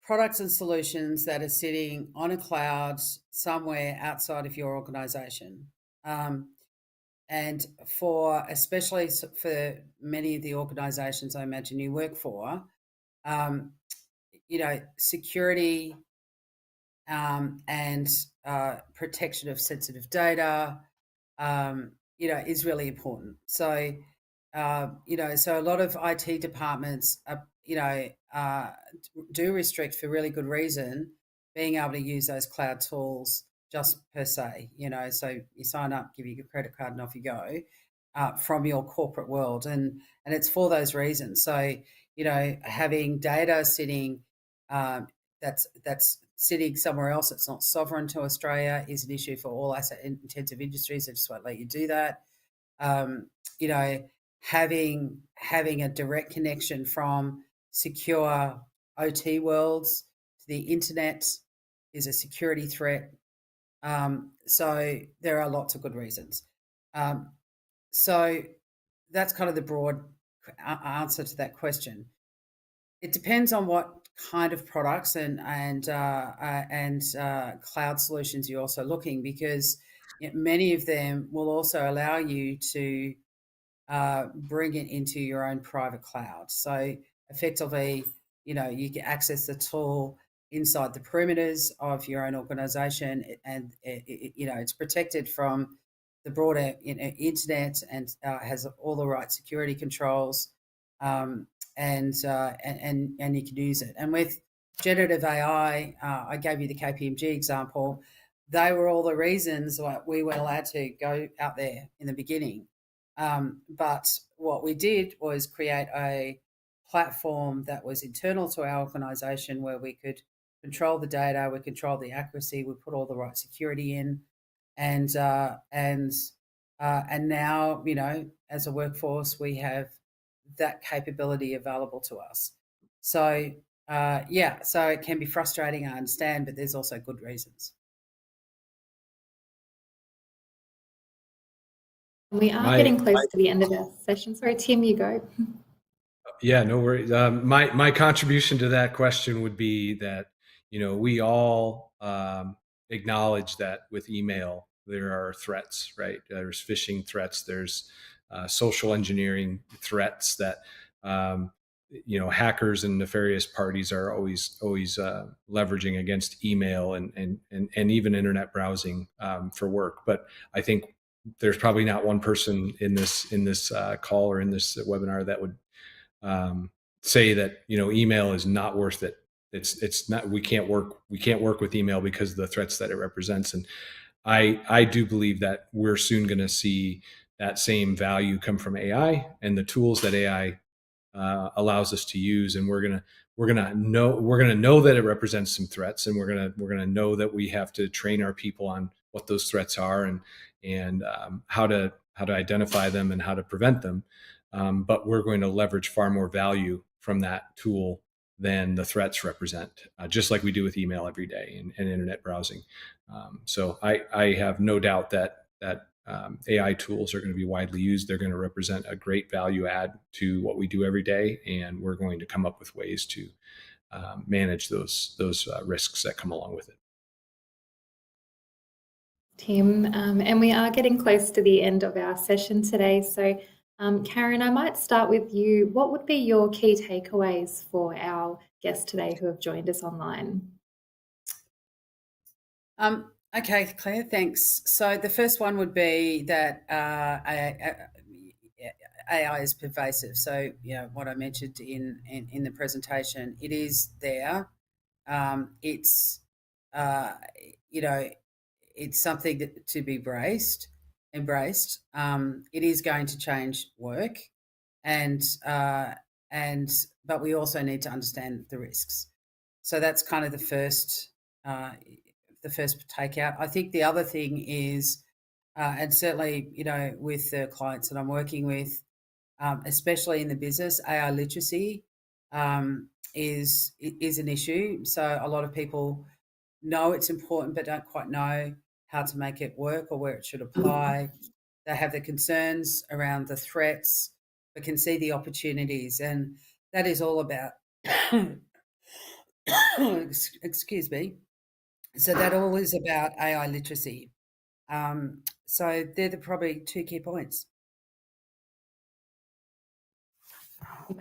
products and solutions that are sitting on a cloud somewhere outside of your organization. And especially for many of the organizations I imagine you work for, security and protection of sensitive data, is really important. So, so a lot of IT departments, do restrict, for really good reason, being able to use those cloud tools just per se. So you sign up, give you your credit card, and off you go from your corporate world, and it's for those reasons. So having data sitting that's sitting somewhere else that's not sovereign to Australia is an issue for all asset-intensive industries. They just won't let you do that. Having a direct connection from secure OT worlds to the internet is a security threat. So there are lots of good reasons. So that's kind of the broad answer to that question. It depends on what kind of products and cloud solutions you're also looking, because many of them will also allow you to bring it into your own private cloud. So effectively, you can access the tool inside the perimeters of your own organization, and it's protected from the broader internet, and has all the right security controls, and you can use it. And with generative AI, I gave you the KPMG example. They were all the reasons why we weren't allowed to go out there in the beginning. But what we did was create a platform that was internal to our organisation, where we could control the data, we control the accuracy, we put all the right security in, and now, as a workforce, we have that capability available to us. So so it can be frustrating, I understand, but there's also good reasons. We are getting close to the end of our session. Sorry, Tim, you go. Yeah, no worries. My contribution to that question would be that, we all acknowledge that with email, there are threats, right? There's phishing threats, there's social engineering threats that, hackers and nefarious parties are always leveraging against email and even internet browsing for work. But I think there's probably not one person in this call or in this webinar that would say that email is not worth it. It's not. We can't work with email because of the threats that it represents. And I do believe that we're soon going to see that same value come from AI and the tools that AI allows us to use, and we're gonna know that it represents some threats, and we're gonna know that we have to train our people on what those threats are, and how to identify them and how to prevent them. But we're going to leverage far more value from that tool than the threats represent, just like we do with email every day and internet browsing. So I have no doubt that AI tools are going to be widely used. They're going to represent a great value add to what we do every day, and we're going to come up with ways to manage those risks that come along with it. Tim, and we are getting close to the end of our session today. So, Karen, I might start with you. What would be your key takeaways for our guests today who have joined us online? Okay, Claire, thanks. So the first one would be that AI is pervasive. So, what I mentioned in the presentation, it is there. It's it's something to be embraced. It is going to change work, but we also need to understand the risks. So that's kind of the first takeout. I think the other thing is, and certainly, with the clients that I'm working with, especially in the business, AI literacy is an issue. So a lot of people know it's important, but don't quite know how to make it work or where it should apply. They have the concerns around the threats, but can see the opportunities, and that is all about. Excuse me. So that all is about AI literacy. So they're probably two key points.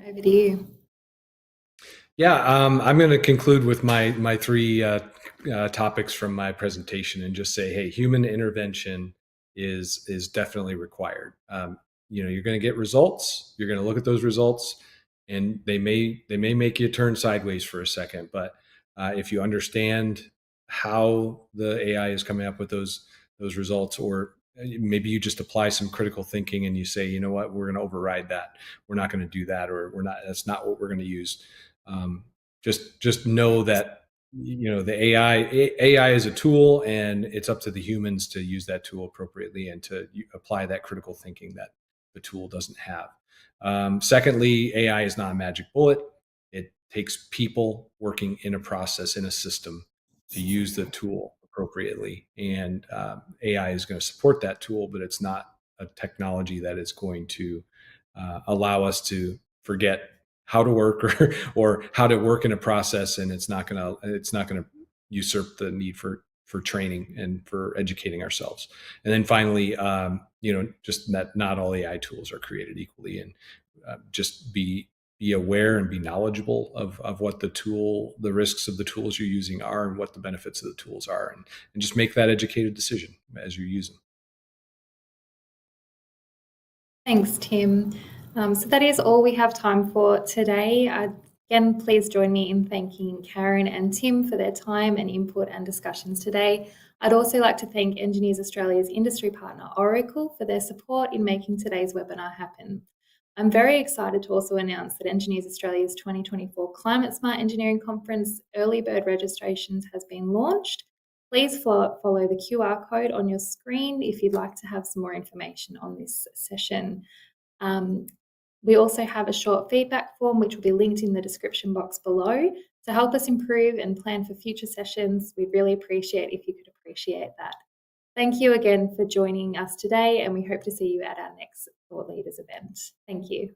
Over to you. Yeah, I'm going to conclude with my three topics from my presentation and just say, hey, human intervention is definitely required. You're going to get results. You're going to look at those results, and they may make you turn sideways for a second. But if you understand how the AI is coming up with those results, or maybe you just apply some critical thinking and you say, you know what, we're going to override that. We're not going to do that, or that's not what we're going to use. Just know that the AI is a tool, and it's up to the humans to use that tool appropriately and to apply that critical thinking that the tool doesn't have. Secondly, AI is not a magic bullet. It takes people working in a process, in a system, to use the tool appropriately, and AI is going to support that tool, but it's not a technology that is going to allow us to forget how to work or how to work in a process, and it's not going to usurp the need for for training and for educating ourselves. And then finally, just that not all AI tools are created equally, and just be aware and be knowledgeable of what the risks of the tools you're using are and what the benefits of the tools are, and just make that educated decision as you use them. Thanks, Tim. So that is all we have time for today. Again, please join me in thanking Karen and Tim for their time and input and discussions today. I'd also like to thank Engineers Australia's industry partner, Oracle, for their support in making today's webinar happen. I'm very excited to also announce that Engineers Australia's 2024 Climate Smart Engineering Conference early bird registrations has been launched. Please follow the QR code on your screen if you'd like to have some more information on this session. We also have a short feedback form which will be linked in the description box below to help us improve and plan for future sessions. We'd really appreciate if you could appreciate that. Thank you again for joining us today, and we hope to see you at our next Thought Leaders event. Thank you.